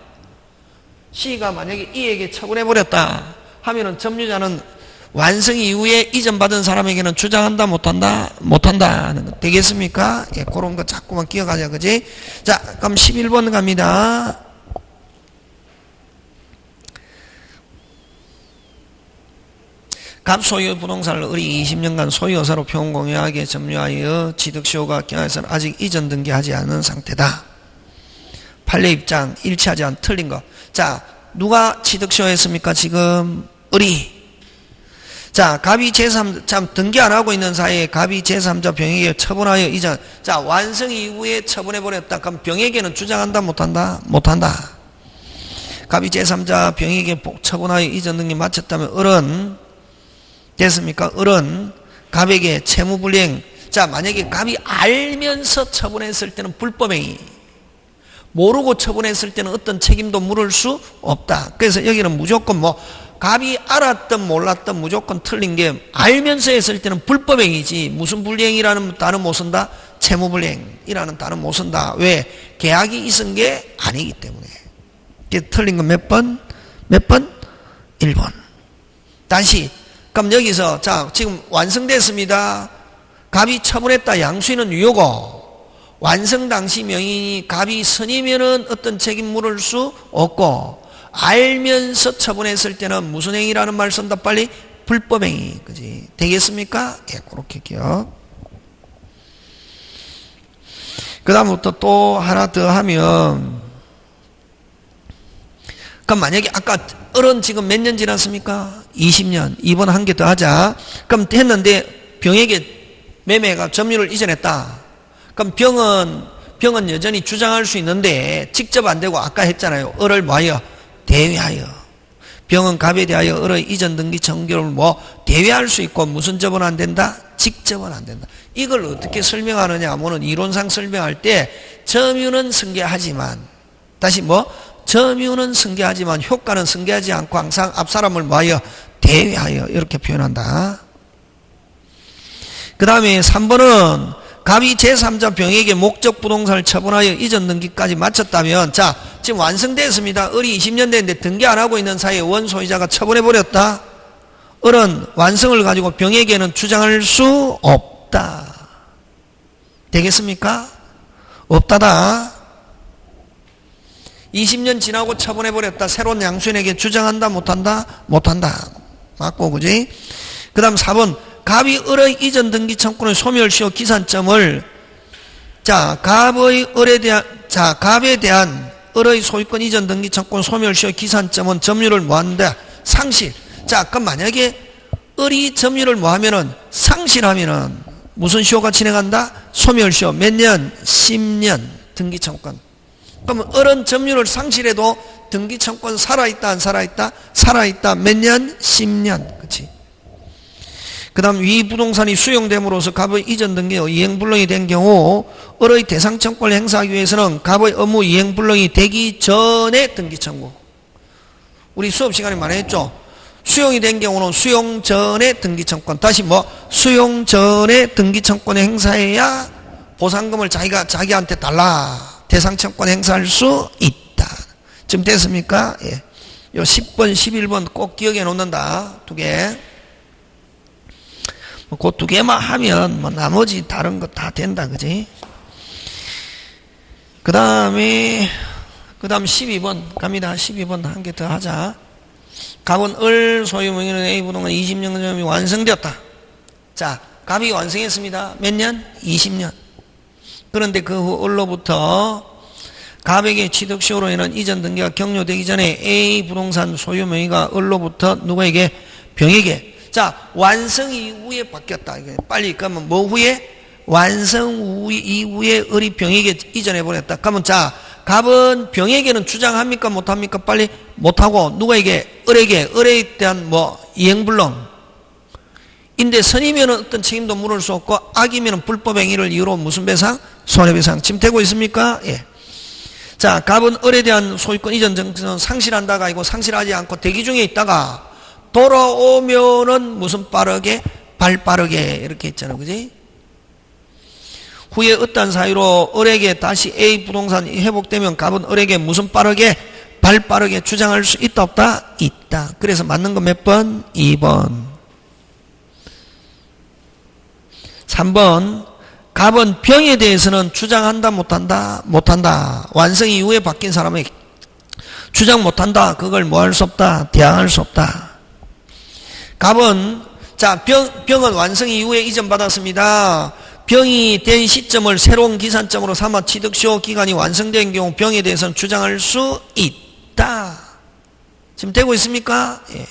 [SPEAKER 1] C가 만약에 E에게 처분해버렸다 하면은 점유자는 완성 이후에 이전받은 사람에게는 주장한다 못한다? 못한다 하는 거. 되겠습니까? 예, 그런 거 자꾸만 기억하자. 그지? 자, 그럼 11번 갑니다. 갑 소유 부동산을 을이 20년간 소유여사로 평공유하게 점유하여 취득시효가 경하에서는 아직 이전 등기하지 않은 상태다. 판례 입장 일치하지 않은 틀린 거. 자, 누가 취득시효했습니까? 지금 을이. 자, 갑이 제3, 참, 등기 안 하고 있는 사이에 갑이 제3자 병에게 처분하여 이전. 자, 완성 이후에 처분해버렸다. 그럼 병에게는 주장한다, 못한다? 못한다. 갑이 제3자 병에게 처분하여 이전 등기 마쳤다면 을은, 됐습니까? 을은 갑에게 채무불이행. 자, 만약에 갑이 알면서 처분했을 때는 불법행위. 모르고 처분했을 때는 어떤 책임도 물을 수 없다. 그래서 여기는 무조건 갑이 알았든 몰랐든 무조건 틀린 게 알면서 했을 때는 불법행위지 무슨 불이행이라는 단어 못 쓴다? 채무불이행이라는 단어 못 쓴다. 왜? 계약이 있은 게 아니기 때문에. 틀린 건 몇 번? 몇 번? 1번. 다시. 그럼 여기서 자 지금 완성됐습니다. 갑이 처분했다. 양수인은 유효고 완성 당시 명인이 갑이 선이면은 어떤 책임 물을 수 없고 알면서 처분했을 때는 무슨 행위라는 말 쓴다 빨리? 불법행위. 그지? 되겠습니까? 예, 그렇게 기억. 그 다음부터 또 하나 더 하면 그럼 만약에 아까 을은 지금 몇 년 지났습니까? 20년. 이번 한 개 더 하자. 그럼 했는데 병에게 매매가 점유를 이전했다. 그럼 병은 여전히 주장할 수 있는데 직접 안 되고 아까 했잖아요. 을을 뭐하여? 대위하여. 병은 갑에 대하여 을의 이전 등기 청구를 대위할 수 있고 무슨 접은 안 된다? 직접은 안 된다. 이걸 어떻게 설명하느냐 하면은 이론상 설명할 때 점유는 승계하지만 다시 점유는 승계하지만 효과는 승계하지 않고 항상 앞사람을 뭐하여? 대위하여 이렇게 표현한다. 그 다음에 3번은 갑이 제3자 병에게 목적 부동산을 처분하여 이전 등기까지 마쳤다면 자 지금 완성됐습니다. 을이 20년 됐는데 등기 안 하고 있는 사이에 원소유자가 처분해버렸다. 을은 완성을 가지고 병에게는 주장할 수 없다. 되겠습니까? 없다다. 20년 지나고 처분해버렸다. 새로운 양수인에게 주장한다 못한다? 못한다. 맞고 그지? 그 다음 4번 갑이 을의 이전 등기 청구의 소멸시효 기산점을 갑에 대한 을의 소유권 이전 등기 청구의 소멸시효 기산점은 점유를 뭐한다? 상실. 자, 그럼 만약에 을이 점유를 뭐하면은 상실하면은 무슨 시효가 진행한다? 소멸시효. 몇 년? 10년 등기 청구권. 그러면 을은 점유를 상실해도 등기 청구권 살아있다 안 살아있다? 살아있다. 몇 년? 10년. 그치? 그 다음 위 부동산이 수용됨으로써 갑의 이전 등기의 이행불능이 된 경우 을의 대상청구를 행사하기 위해서는 갑의 업무 이행불능이 되기 전에 등기 청구. 우리 수업 시간에 말했죠. 수용이 된 경우는 수용 전에 등기 청구권. 다시 수용 전에 등기 청구권을 행사해야 보상금을 자기한테 달라. 대상청구권 행사할 수 있다. 지금 됐습니까? 예. 요 10번, 11번 꼭 기억해 놓는다. 두 개. 그 두 개만 하면 나머지 다른 거 다 된다. 그지? 그 다음 12번 갑니다. 12번 한 개 더 하자. 갑은 을 소유 명의는 A 부동산 20년 점이 완성되었다. 자, 갑이 완성했습니다. 몇 년? 20년. 그런데 그 후 을로부터 갑에게 취득시효로 인한 이전 등기가 격려되기 전에 A 부동산 소유 명의가 을로부터 누구에게? 병에게. 자, 완성 이후에 바뀌었다. 빨리, 그러면 후에? 완성 이후에 을이 병에게 이전해버렸다. 그러면 자, 갑은 병에게는 주장합니까? 못합니까? 빨리 못하고, 누구에게? 을에 대한 이행불능. 인데 선이면 어떤 책임도 물을 수 없고, 악이면 불법행위를 이유로 무슨 배상? 손해배상. 지금 되고 있습니까? 예. 자, 갑은 을에 대한 소유권 이전 정지는 상실한다가 아니고 상실하지 않고 대기 중에 있다가 돌아오면은 무슨 빠르게? 발 빠르게 이렇게 했잖아. 그지? 후에 어떤 사유로 을에게 다시 A 부동산이 회복되면 갑은 을에게 무슨 빠르게? 발 빠르게 주장할 수 있다 없다? 있다. 그래서 맞는 거 몇 번? 2번. 3번 갑은 병에 대해서는 주장한다 못한다? 못한다. 완성 이후에 바뀐 사람에게 주장 못한다. 그걸 뭐 할 수 없다? 대항할 수 없다. 갑은 자, 병은 완성 이후에 이전받았습니다. 병이 된 시점을 새로운 기산점으로 삼아 취득시효 기간이 완성된 경우 병에 대해서는 주장할 수 있다. 지금 되고 있습니까? 예.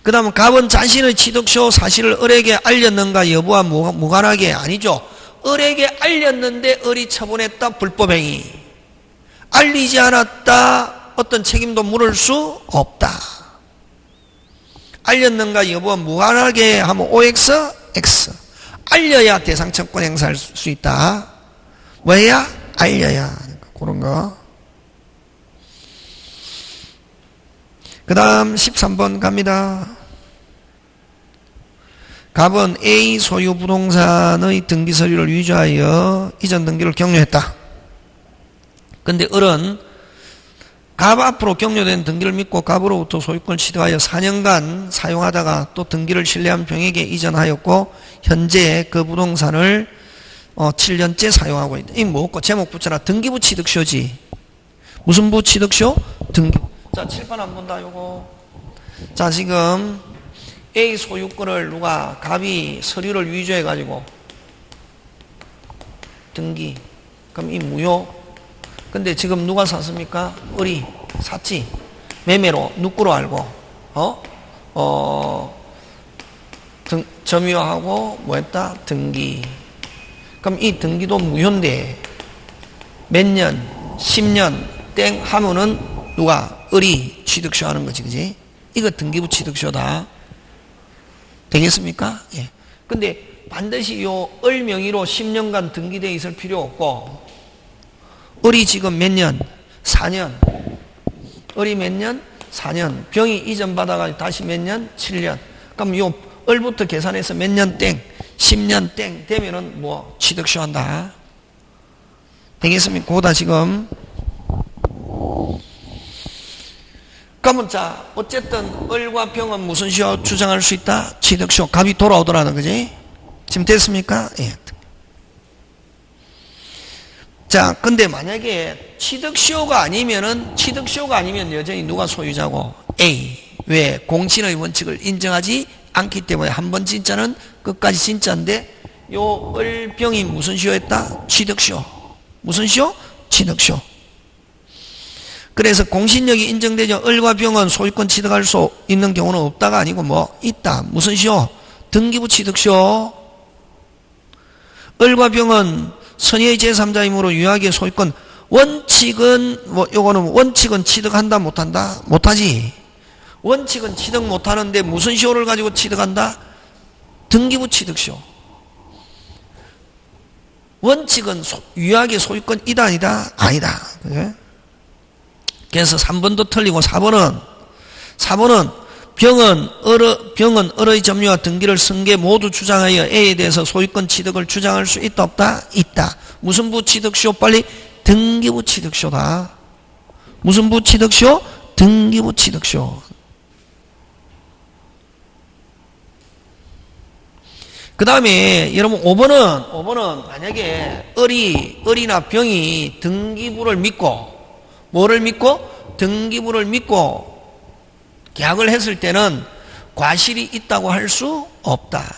[SPEAKER 1] 그 다음 갑은 자신의 취득시효 사실을 을에게 알렸는가 여부와 무관하게 아니죠. 을에게 알렸는데 을이 처분했다. 불법행위. 알리지 않았다. 어떤 책임도 물을 수 없다. 알렸는가 여부와 무관하게 하면 OX, X. 알려야 대상 청권 행사할 수 있다. 뭐야? 알려야. 그런 거. 그 다음 13번 갑니다. 갑은 A 소유 부동산의 등기 서류를 위조하여 이전 등기를 격려했다. 근데 을은 갑 앞으로 격려된 등기를 믿고 갑으로부터 소유권을 취득하여 4년간 사용하다가 또 등기를 신뢰한 병에게 이전하였고 현재 그 부동산을 7년째 사용하고 있다. 이 뭐고 제목 붙여라. 등기부 취득시효지. 무슨 부 취득시효? 등기. 자, 칠판 한 번 다 요거. 자, 지금 A 소유권을 누가 갑이 서류를 위조해 가지고 등기. 그럼 이 무효. 근데 지금 누가 샀습니까? 을이 샀지. 매매로 누구로 알고 점유하고 뭐 했다? 등기. 그럼 이 등기도 무효인데 몇 년, 10년 땡 하면은 누가? 을이 취득시효 하는 거지, 그지? 이거 등기부 취득시효다. 되겠습니까? 예. 근데 반드시 요 을 명의로 10년간 등기되어 있을 필요 없고, 을이 지금 몇 년? 4년. 을이 몇 년? 4년. 병이 이전받아가지고 다시 몇 년? 7년. 그럼 요 을부터 계산해서 몇 년 땡? 10년 땡 되면은 뭐 취득시효 한다. 되겠습니까? 그거다 지금. 그러면 자, 어쨌든 을과 병은 무슨 시효 주장할 수 있다? 취득시효. 갑이 돌아오더라는 거지. 지금 됐습니까? 예. 자, 근데 만약에 취득시효가 아니면 여전히 누가 소유자고? A. 왜? 공신의 원칙을 인정하지 않기 때문에 한 번 진짜는 끝까지 진짜인데 요 을병이 무슨 시효였다? 취득시효. 무슨 시효? 취득시효. 그래서 공신력이 인정되죠. 을과 병은 소유권 취득할 수 있는 경우는 없다가 아니고 뭐 있다. 무슨 시효? 등기부 취득시효. 을과 병은 선의의 제3자이므로 유효하게 소유권 원칙은 뭐 요거는 원칙은 취득한다 못한다? 못하지. 원칙은 취득 못하는데 무슨 시효를 가지고 취득한다? 등기부 취득시효. 원칙은 유효하게 소유권이다 아니다? 아니다. 그래? 그래서 3번도 틀리고 4번은 병은 을의 점유와 등기를 승계 모두 주장하여 A에 대해서 소유권 취득을 주장할 수 있다 없다? 있다. 무슨 부 취득시효? 빨리 등기부 취득시효다. 무슨 부 취득시효? 등기부 취득시효. 그 다음에 여러분 5번은 만약에 을이나 병이 등기부를 믿고 뭐를 믿고? 등기부를 믿고 계약을 했을 때는 과실이 있다고 할 수 없다.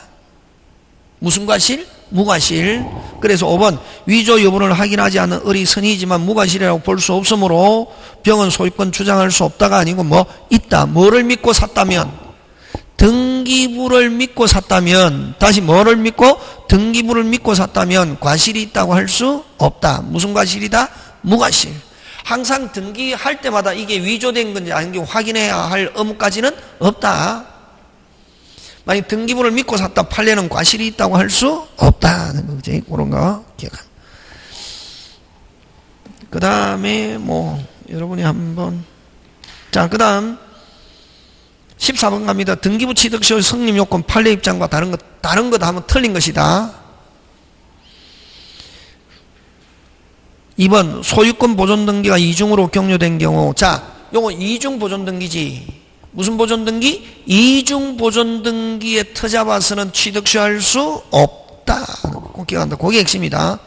[SPEAKER 1] 무슨 과실? 무과실. 그래서 5번 위조 여부를 확인하지 않는 을이 선의지만 무과실이라고 볼 수 없으므로 병은 소유권 주장할 수 없다가 아니고 뭐 있다. 뭐를 믿고 샀다면? 등기부를 믿고 샀다면 다시 뭐를 믿고? 등기부를 믿고 샀다면 과실이 있다고 할 수 없다. 무슨 과실이다? 무과실. 항상 등기할 때마다 이게 위조된 건지 아닌지 확인해야 할 의무까지는 없다. 만약 등기부를 믿고 샀다 판례는 과실이 있다고 할 수 없다는 거지. 그런 거 기억합니다. 그 다음에 뭐 여러분이 한번 자, 그 다음 14번 갑니다. 등기부 취득시효 성립 요건 판례 입장과 다른 것 하면 틀린 것이다. 2번 소유권 보존 등기가 이중으로 격려된 경우. 자, 요거 이중 보존 등기지. 무슨 보존 등기? 이중 보존 등기에 터잡아서는 취득시효할 수 없다. 꼭 기억한다. 그게 핵심이다.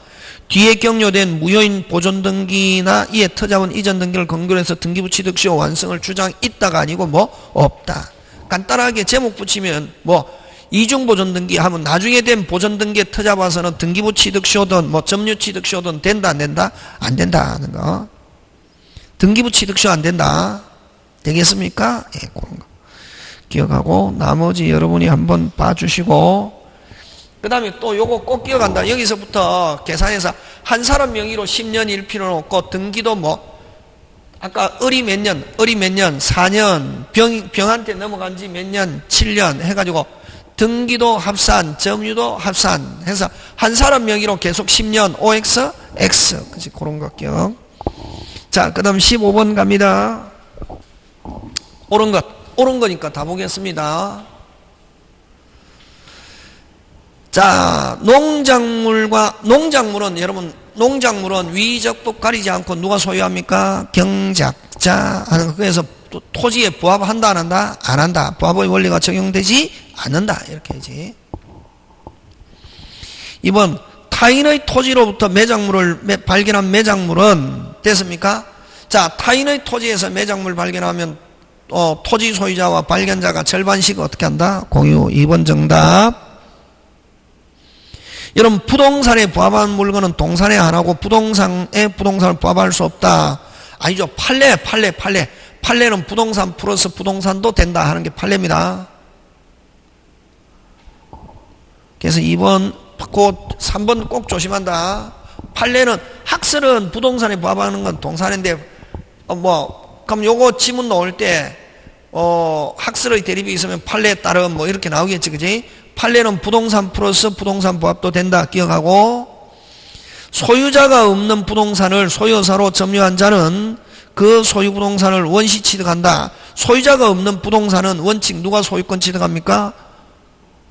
[SPEAKER 1] 뒤에 격려된 무효인 보존 등기나 이에 터잡은 이전 등기를 근거로 해서 등기부 취득시효 완성을 주장 있다가 아니고 뭐 없다. 간단하게 제목 붙이면 뭐 이중보존등기 하면 나중에 된 보존등기에 터잡아서는 등기부 취득쇼든 뭐 점유 취득쇼든 된다 안 된다? 안 된다 하는 거. 등기부 취득쇼 안 된다. 되겠습니까? 예, 그런 거 기억하고 나머지 여러분이 한번 봐주시고, 그 다음에 또 요거 꼭 기억한다. 여기서부터 계산해서 한 사람 명의로 10년일 필요는 없고, 등기도 뭐 아까 을이 몇 년, 4년, 병한테 넘어간 지 몇 년, 7년 해가지고 등기도 합산, 점유도 합산 해서 한 사람 명의로 계속 10년, OX, X. 그치, 그런 거 기억. 자, 그 다음 15번 갑니다. 옳은 거니까 다 보겠습니다. 자, 농작물은 여러분, 농작물은 위적법 가리지 않고 누가 소유합니까? 경작자 하는 거. 그래서 토지에 부합한다 안 한다? 안 한다. 부합의 원리가 적용되지 않는다. 이렇게 하지. 2번, 타인의 토지로부터 발견한 매작물은 됐습니까? 자, 타인의 토지에서 매작물 발견하면 토지 소유자와 발견자가 절반씩 어떻게 한다? 공유. 2번 정답. 여러분, 부동산에 부합한 물건은 동산에 안 하고 부동산에 부동산을 부합할 수 없다. 아니죠. 판례는 부동산 플러스 부동산도 된다 하는 게 판례입니다. 그래서 2번, 3번 꼭 조심한다. 판례는, 학설은 부동산에 부합하는 건 동산인데, 그럼 요거 지문 나올 때, 학설의 대립이 있으면 판례에 따른 뭐 이렇게 나오겠지, 그지? 판례는 부동산 플러스 부동산 부합도 된다. 기억하고, 소유자가 없는 부동산을 소유사로 점유한 자는 그 소유 부동산을 원시 취득한다. 소유자가 없는 부동산은 원칙 누가 소유권 취득합니까?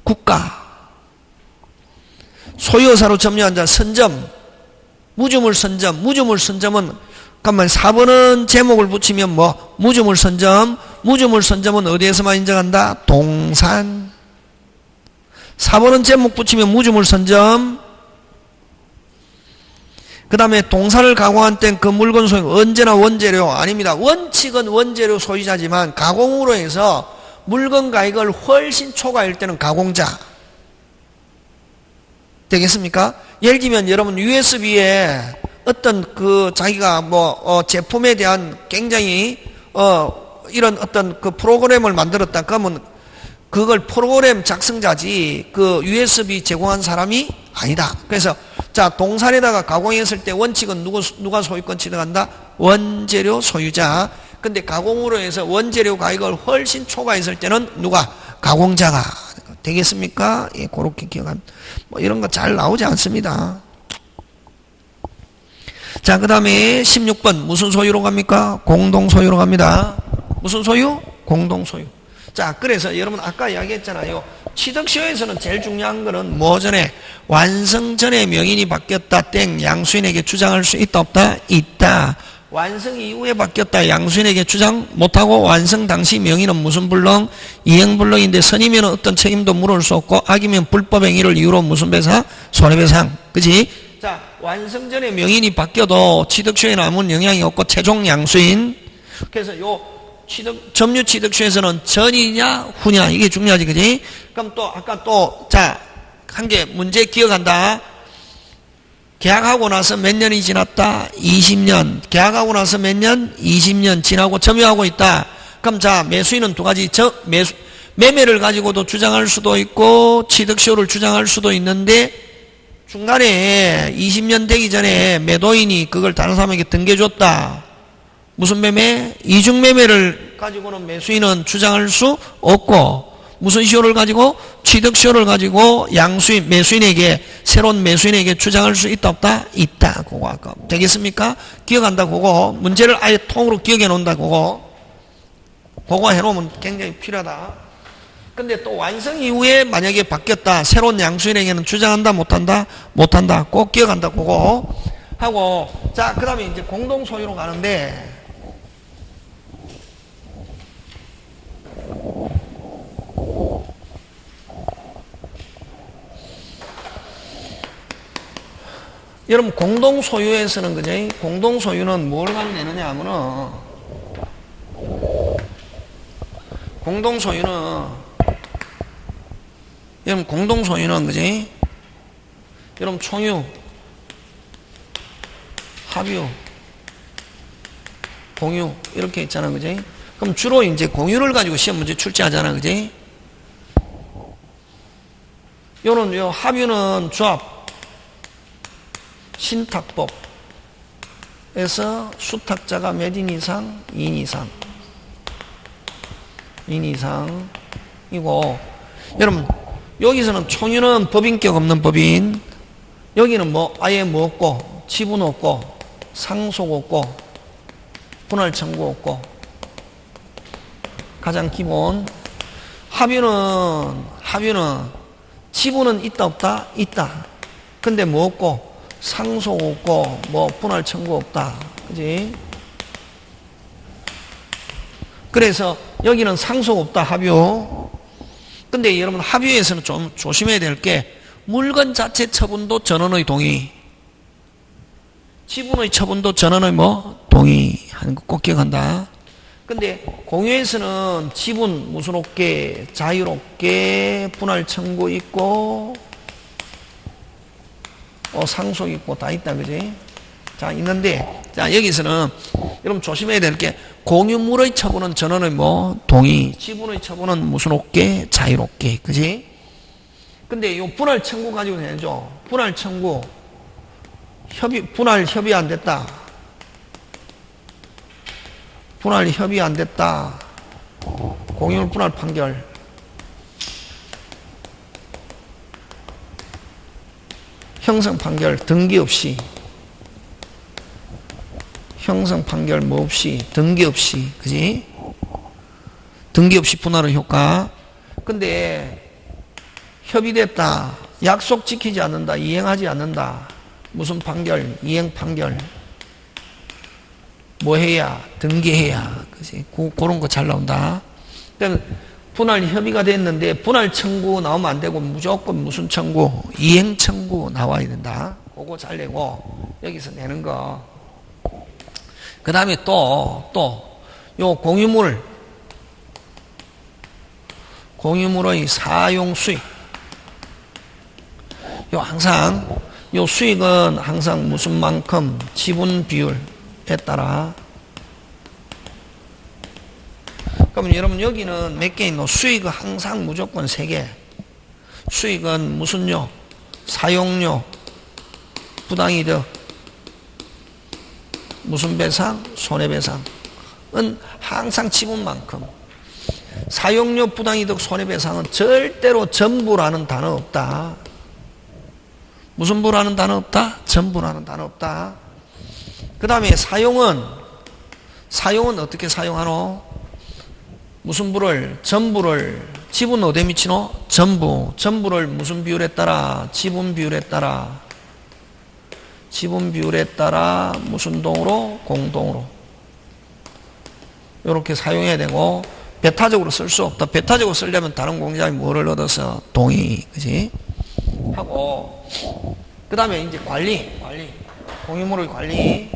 [SPEAKER 1] 국가. 소유사로 점유한 자 선점, 무주물 선점은 잠깐만 4번은 제목을 붙이면 뭐 무주물 선점은 어디에서만 인정한다? 동산. 4번은 제목 붙이면 무주물 선점. 그 다음에 동산을 가공한 땐 그 물건 소유 언제나 원재료 아닙니다. 원칙은 원재료 소유자지만 가공으로 해서 물건 가격을 훨씬 초과할 때는 가공자. 되겠습니까? 예를 들면 여러분 USB에 어떤 자기가 제품에 대한 굉장히 이런 어떤 그 프로그램을 만들었다. 그러면 그걸 프로그램 작성자지 그 USB 제공한 사람이 아니다. 그래서 자, 동산에다가 가공했을 때 원칙은 누가 소유권 취득한다? 원재료 소유자. 근데 가공으로 해서 원재료 가격을 훨씬 초과했을 때는 누가? 가공자가. 되겠습니까? 예, 그렇게 기억한. 이런 거 잘 나오지 않습니다. 자, 그 다음에 16번 무슨 소유로 갑니까? 공동소유로 갑니다. 무슨 소유? 공동소유. 자, 그래서 여러분 아까 이야기했잖아요. 취득시효에서는 제일 중요한 거는 뭐 전에 완성 전에 명인이 바뀌었다 땡 양수인에게 주장할 수 있다 없다? 있다. 완성 이후에 바뀌었다 양수인에게 주장 못하고 완성 당시 명인은 무슨 불능? 이행불능인데 선이면 어떤 책임도 물을 수 없고 악이면 불법행위를 이유로 무슨 배상? 손해배상. 그치? 자, 완성 전에 명인이 바뀌어도 취득시효에는 아무 영향이 없고 최종 양수인. 그래서 점유 취득시효에서는 전이냐 후냐 이게 중요하지, 그지? 그럼 또 아까 자, 한 개 문제 기억한다. 계약하고 나서 몇 년이 지났다? 20년. 계약하고 나서 몇 년? 20년 지나고 점유하고 있다. 그럼 자, 매수인은 두 가지. 매매를 가지고도 주장할 수도 있고 취득시효를 주장할 수도 있는데 중간에 20년 되기 전에 매도인이 그걸 다른 사람에게 등겨줬다. 무슨 매매? 이중매매를 가지고는 매수인은 주장할 수 없고 무슨 시효를 가지고? 취득시효를 가지고 양수인, 매수인에게 새로운 매수인에게 주장할 수 있다 없다? 있다. 그거 아까 되겠습니까? 기억한다. 그거 문제를 아예 통으로 기억해 놓는다. 그거 해놓으면 굉장히 필요하다. 근데 또 완성 이후에 만약에 바뀌었다. 새로운 양수인에게는 주장한다 못한다? 못한다. 꼭 기억한다. 그거 하고 자, 그 다음에 이제 공동소유로 가는데 여러분 공동소유에서는 그죠? 공동소유는 뭘 가리내느냐 하면은 공동소유는 여러분 공동소유는 그지? 여러분 총유, 합유, 공유 이렇게 있잖아, 그지? 그럼 주로 이제 공유를 가지고 시험 문제 출제하잖아, 그지? 요 합유는 조합, 신탁법에서 수탁자가 몇 인 이상? 2인 이상. 2인 이상이고, 여러분, 여기서는 총유는 법인격 없는 법인, 여기는 뭐, 아예 뭐 없고, 지분 없고, 상속 없고, 분할 청구 없고, 가장 기본. 합유는 지분은 있다 없다? 있다. 근데 뭐 없고 상속 없고 뭐 분할 청구 없다. 그지? 그래서 여기는 상속 없다 합유. 근데 여러분 합유에서는 좀 조심해야 될 게 물건 자체 처분도 전원의 동의, 지분의 처분도 전원의 뭐 동의 하는 거 꼭 기억한다. 근데 공유에서는 지분 무순롭게 자유롭게 분할 청구 있고 상속 있고 다 있다, 그지? 자, 있는데, 자, 여기서는 여러분 조심해야 될 게 공유물의 처분은 전원의 뭐 동의, 지분의 처분은 무순롭게 자유롭게, 그지? 근데 요 분할 청구 가지고 해야죠. 분할 청구 분할 협의 안 됐다. 분할 협의 안 됐다. 공유물 분할 판결. 형성 판결 등기 없이. 형성 판결 뭐 없이, 등기 없이. 그지? 등기 없이 분할의 효과. 근데 협의됐다. 약속 지키지 않는다. 이행하지 않는다. 무슨 판결? 이행 판결. 뭐 해야? 등기해야. 그지? 그런 거 잘 나온다. 그러니까 분할 협의가 됐는데 분할 청구 나오면 안 되고 무조건 무슨 청구? 이행 청구 나와야 된다. 그거 잘 내고 여기서 내는 거. 그 다음에 요 공유물의 사용 수익. 요 수익은 항상 무슨 만큼 지분 비율에 따라. 그럼 여러분 여기는 몇 개 있노? 수익은 항상 무조건 3개. 수익은 무슨요? 사용료, 부당이득, 무슨 배상? 손해배상은 항상 지분만큼. 사용료, 부당이득, 손해배상은 절대로 전부라는 단어 없다. 무슨 부라는 단어 없다? 전부라는 단어 없다. 그 다음에 사용은 어떻게 사용하노? 무슨 부를? 전부를. 지분 어디에 미치노? 전부를 무슨 비율에 따라? 지분 비율에 따라. 지분 비율에 따라 무슨 동으로? 공동으로. 이렇게 사용해야 되고, 배타적으로 쓸 수 없다. 배타적으로 쓰려면 다른 공장이 뭐를 얻어서? 동의. 그지? 하고, 그 다음에 이제 관리. 공유물의 관리.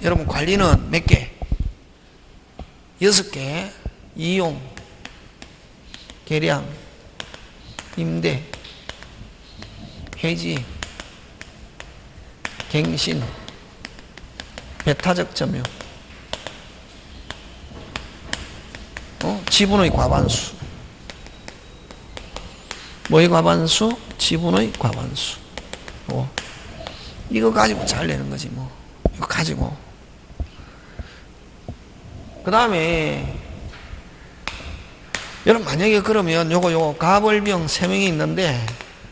[SPEAKER 1] 여러분 관리는 몇 개? 6개. 이용, 계량, 임대, 해지, 갱신, 배타적 점유, 지분의 과반수. 뭐의 과반수? 지분의 과반수. 이거 가지고 잘 내는 거지 뭐. 이거 가지고. 그 다음에 여러분 만약에 그러면 요거 가벌병 3명이 있는데,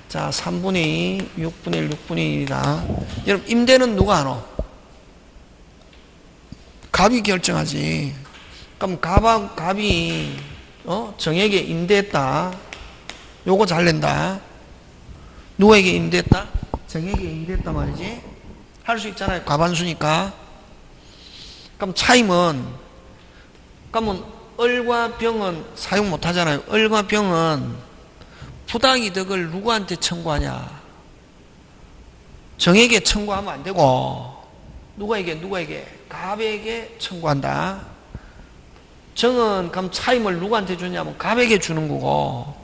[SPEAKER 1] 자 3분의 2, 6분의 1, 6분의 1이다. 여러분 임대는 누가 하노? 갑이 결정하지. 그럼 갑이 정에게 임대했다. 요거 잘 낸다. 누구에게 임대했다? 정에게 임대했다 말이지. 할 수 있잖아요. 과반수니까. 그럼 차임은, 그러면 을과 병은 사용 못 하잖아요. 을과 병은 부당이득을 누구한테 청구하냐? 정에게 청구하면 안 되고 누구에게 갑에게 청구한다. 정은 그럼 차임을 누구한테 주냐면 갑에게 주는 거고,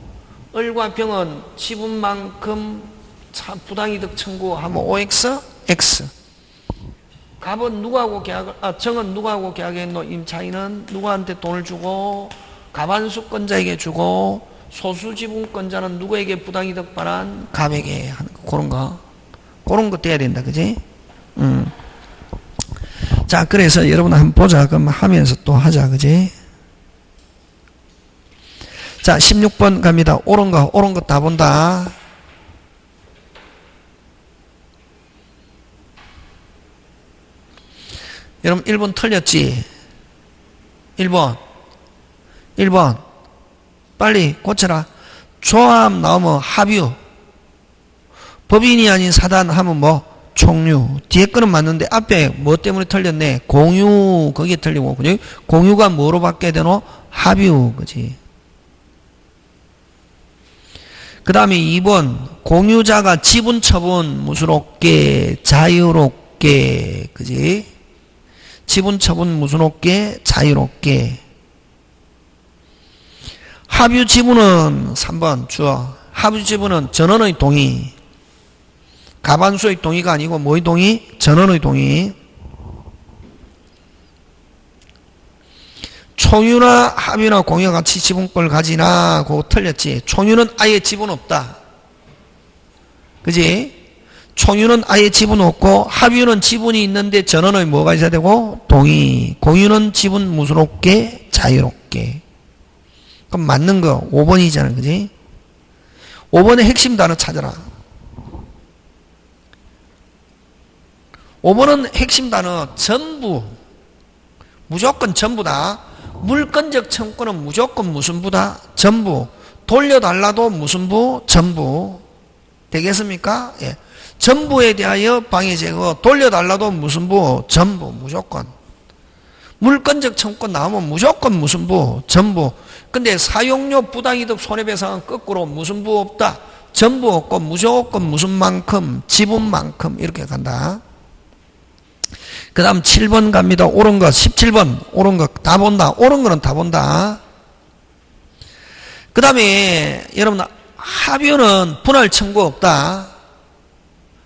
[SPEAKER 1] 을과 병은 지분만큼 부당이득 청구하면 OX, X. 갑은 누구하고 계약을, 정은 누구하고 계약했노? 임차인은 누구한테 돈을 주고, 갑안수권자에게 주고, 소수지분권자는 누구에게 부당이득 반환? 갑에게 하는 거. 그런 거 돼야 된다. 그지? 자, 그래서 여러분 한번 보자. 그럼 하면서 또 하자. 그지? 자, 16번 갑니다. 옳은 거 다 본다. 여러분 1번 틀렸지? 1번 빨리 고쳐라. 조합 나오면 합유, 법인이 아닌 사단 하면 뭐 총류. 뒤에 거는 맞는데 앞에 뭐 때문에 틀렸네? 공유. 거기에 틀리고, 그지? 공유가 뭐로 바뀌어야 되노? 합유. 그지? 그 다음에 2번 공유자가 지분 처분 무수롭게 자유롭게. 그지? 지분 처분 무수롭게 자유롭게. 합유 지분은 3번 주어. 합유 지분은 전원의 동의. 갑안수의 동의가 아니고 뭐의 동의? 전원의 동의. 총유나 합유나 공유가 같이 지분권을 가지나? 그거 틀렸지. 총유는 아예 지분 없다. 그지? 총유는 아예 지분 없고, 합유는 지분이 있는데 전원의 뭐가 있어야 되고? 동의. 공유는 지분 무수롭게 자유롭게. 그럼 맞는 거 5번이잖아. 그지? 5번의 핵심 단어 찾아라. 5번은 핵심 단어 전부. 무조건 전부다. 물건적 청구는 무조건 무슨 부다? 전부. 돌려달라도 무슨 부? 전부. 되겠습니까? 예. 전부에 대하여 방해 제거. 돌려달라도 무슨 부? 전부. 무조건. 물건적 청구권 나오면 무조건 무슨 부? 전부. 근데 사용료 부당이득 손해배상은 거꾸로 무슨 부 없다? 전부 없고 무조건 무슨 만큼? 지분만큼. 이렇게 간다. 그 다음 7번 갑니다. 옳은 거. 17번 옳은 거 다 본다. 옳은 거는 다 본다. 그 다음에 여러분 합유는 분할 청구 없다.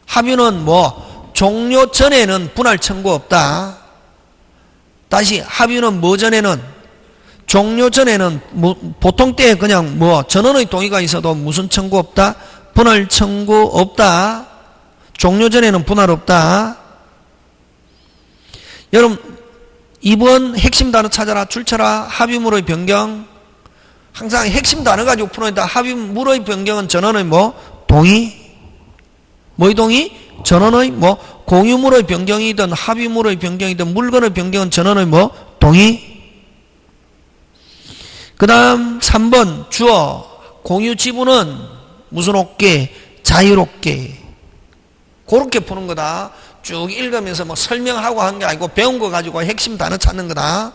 [SPEAKER 1] 합유는 뭐 종료 전에는 분할 청구 없다. 다시 합유는 뭐 전에는? 종료 전에는 보통 때 그냥 뭐 전원의 동의가 있어도 무슨 청구 없다? 분할 청구 없다. 종료 전에는 분할 없다. 여러분 2번 핵심 단어 찾아라. 줄쳐라. 합유물의 변경. 항상 핵심 단어 가지고 풀어야 돼. 합유물의 변경은 전원의 뭐? 동의. 뭐의 동의? 전원의 뭐? 공유물의 변경이든 합유물의 변경이든 물건의 변경은 전원의 뭐? 동의. 그 다음 3번 주어. 공유 지분은 무슨 없게? 자유롭게. 그렇게 푸는 거다. 쭉 읽으면서 뭐 설명하고 한 게 아니고 배운 거 가지고 핵심 단어 찾는 거다.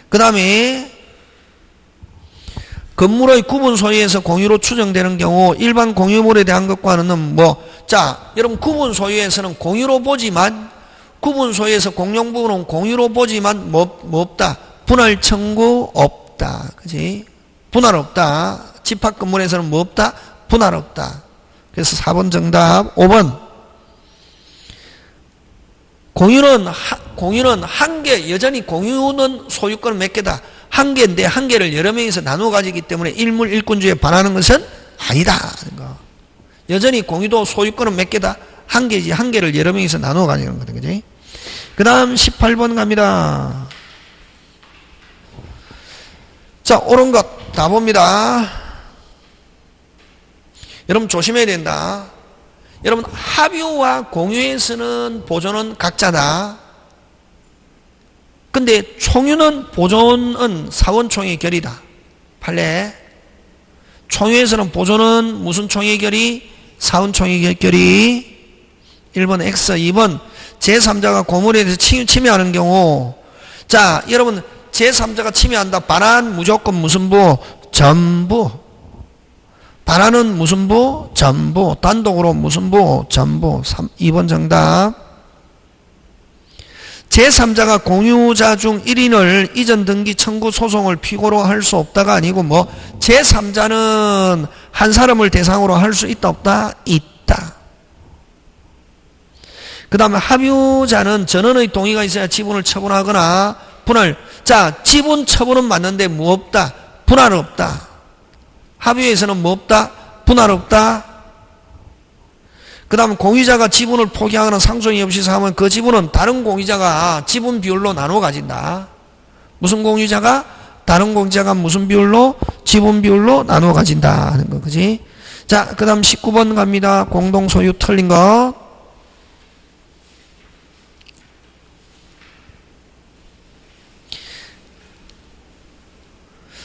[SPEAKER 1] 그 다음에 건물의 구분 소유에서 공유로 추정되는 경우 일반 공유물에 대한 것과는 뭐, 자, 여러분 구분 소유에서는 공유로 보지만, 구분 소유에서 공용 부분은 공유로 보지만 뭐 없다? 분할 청구 없다. 그지? 분할 없다. 집합 건물에서는 뭐 없다? 분할 없다. 그래서 4번 정답. 5번 공유는 한 개, 여전히 공유는 소유권 몇 개다? 한 개인데 한 개를 여러 명이서 나누어 가지기 때문에 일물 일꾼주의에 반하는 것은 아니다. 여전히 공유도 소유권은 몇 개다? 한 개지. 한 개를 여러 명이서 나누어 가지는 거거든. 그지? 그 다음 18번 갑니다. 자, 옳은 것 다 봅니다. 여러분 조심해야 된다. 여러분 합유와 공유에서는 보존은 각자다. 근데 총유는 보존은 사원총의 결의다. 판례. 총유에서는 보존은 무슨 총의 결의? 사원총의 결의. 1번 X. 2번 제3자가 고물에 대해서 침해하는 경우. 자, 여러분 제3자가 침해한다. 반환 무조건 무슨 부? 전부. 반환은 무슨 부? 전부. 단독으로 무슨 부? 전부. 2번 정답. 제3자가 공유자 중 1인을 이전 등기 청구 소송을 피고로 할 수 없다가 아니고 뭐 제3자는 한 사람을 대상으로 할 수 있다 없다? 있다. 그 다음에 합유자는 전원의 동의가 있어야 지분을 처분하거나 분할. 자, 지분 처분은 맞는데 뭐 없다? 분할 없다. 합유에서는 뭐 없다? 분할 없다. 그 다음 공유자가 지분을 포기하거나 상속이 없이 사면 그 지분은 다른 공유자가 지분 비율로 나눠 가진다. 무슨 공유자가? 다른 공유자가 무슨 비율로? 지분 비율로 나눠 가진다 하는 거, 그지? 자, 그 다음 19번 갑니다. 공동소유 틀린 거.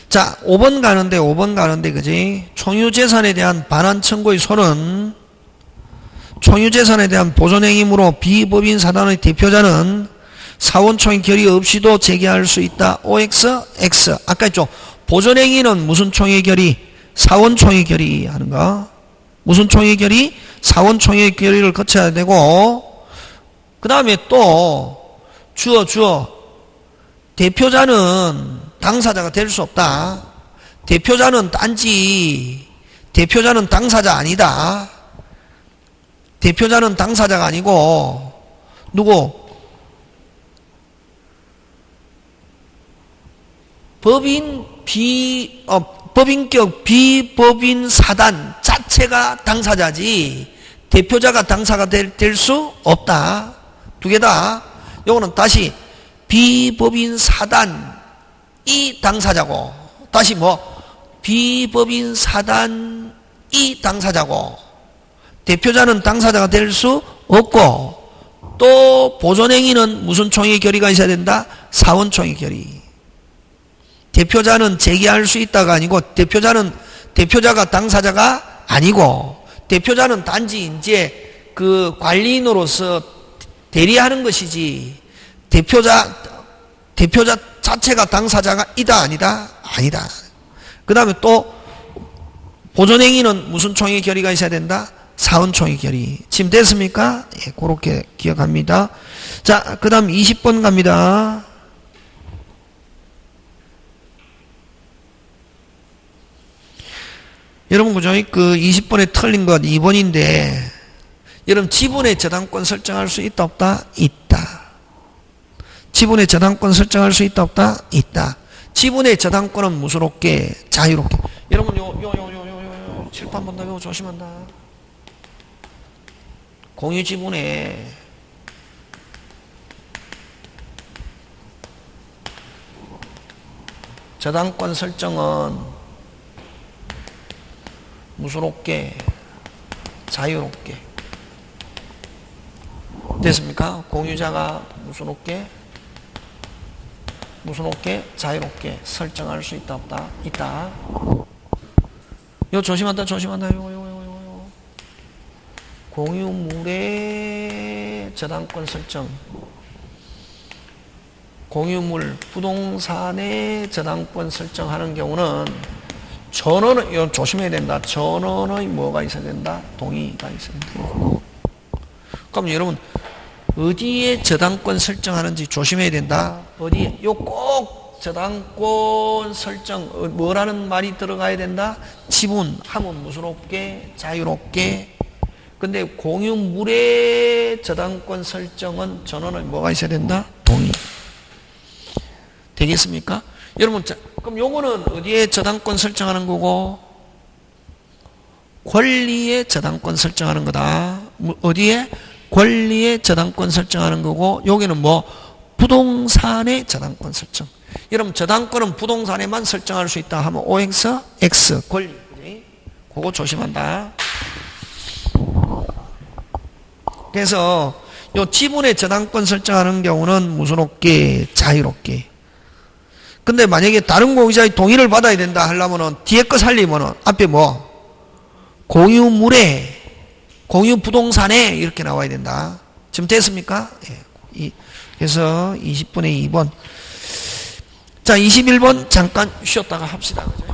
[SPEAKER 1] 자, 5번 가는데, 그지? 총유재산에 대한 반환 청구의 소는 총유재산에 대한 보존행위로 비법인 사단의 대표자는 사원총회 결의 없이도 제기할 수 있다. OX, X. 아까 했죠. 보존행위는 무슨 총회 결의? 사원총회 결의 하는 거. 무슨 총회 결의? 사원총회 결의를 거쳐야 되고, 그 다음에 또, 주어. 대표자는 당사자가 될 수 없다. 대표자는 딴지, 대표자는 당사자 아니다. 대표자는 당사자가 아니고 누구? 법인격 비법인 사단 자체가 당사자지 대표자가 당사가 될 수 없다. 두 개 다. 요거는 다시 비법인 사단이 당사자고 다시 뭐 비법인 사단이 당사자고 대표자는 당사자가 될 수 없고 또 보존행위는 무슨 총회 결의가 있어야 된다? 사원총회 결의. 대표자는 제기할 수 있다가 아니고 대표자가 당사자가 아니고 대표자는 단지 이제 그 관리인으로서 대리하는 것이지 대표자 자체가 당사자가 있다 아니다? 아니다. 그 다음에 또 보존행위는 무슨 총회 결의가 있어야 된다? 사원총회 결의. 지금 됐습니까? 예, 그렇게 기억합니다. 자, 그 다음 20번 갑니다. 여러분, 그죠? 그 20번에 틀린 것 2번인데, 여러분, 지분의 저당권 설정할 수 있다, 없다? 있다. 지분의 저당권 설정할 수 있다, 없다? 있다. 지분의 저당권은 무소롭게, 자유롭게. 여러분, 칠판 본다, 요거 조심한다. 공유지분에 저당권 설정은 무소롭게 자유롭게 됐습니까? 공유자가 무소롭게 자유롭게 설정할 수 있다 없다? 있다. 요 조심한다. 공유물의 저당권 설정, 공유물 부동산의 저당권 설정하는 경우는 전원은 이거 조심해야 된다. 전원의 뭐가 있어야 된다? 동의가 있어야 된다. 그럼 여러분 어디에 저당권 설정하는지 조심해야 된다. 어디에? 요 꼭 저당권 설정 뭐라는 말이 들어가야 된다? 지분 하면 무소롭게 자유롭게. 근데 공유물의 저당권 설정은 전원의 뭐가 있어야 된다? 동의. 되겠습니까? 여러분, 그럼 요거는 어디에 저당권 설정하는 거고? 권리에 저당권 설정하는 거다. 어디에? 권리에 저당권 설정하는 거고, 여기는 뭐? 부동산의 저당권 설정. 여러분, 저당권은 부동산에만 설정할 수 있다 하면 OX, X, 권리. 그거 조심한다. 그래서 요 지분의 저당권 설정하는 경우는 무소롭게 자유롭게. 근데 만약에 다른 공유자의 동의를 받아야 된다 하려면은 뒤에 거 살리면은 앞에 뭐 공유물에 공유 부동산에 이렇게 나와야 된다. 지금 됐습니까? 예. 그래서 20분의 2번. 자, 21번 잠깐 쉬었다가 합시다. 그죠?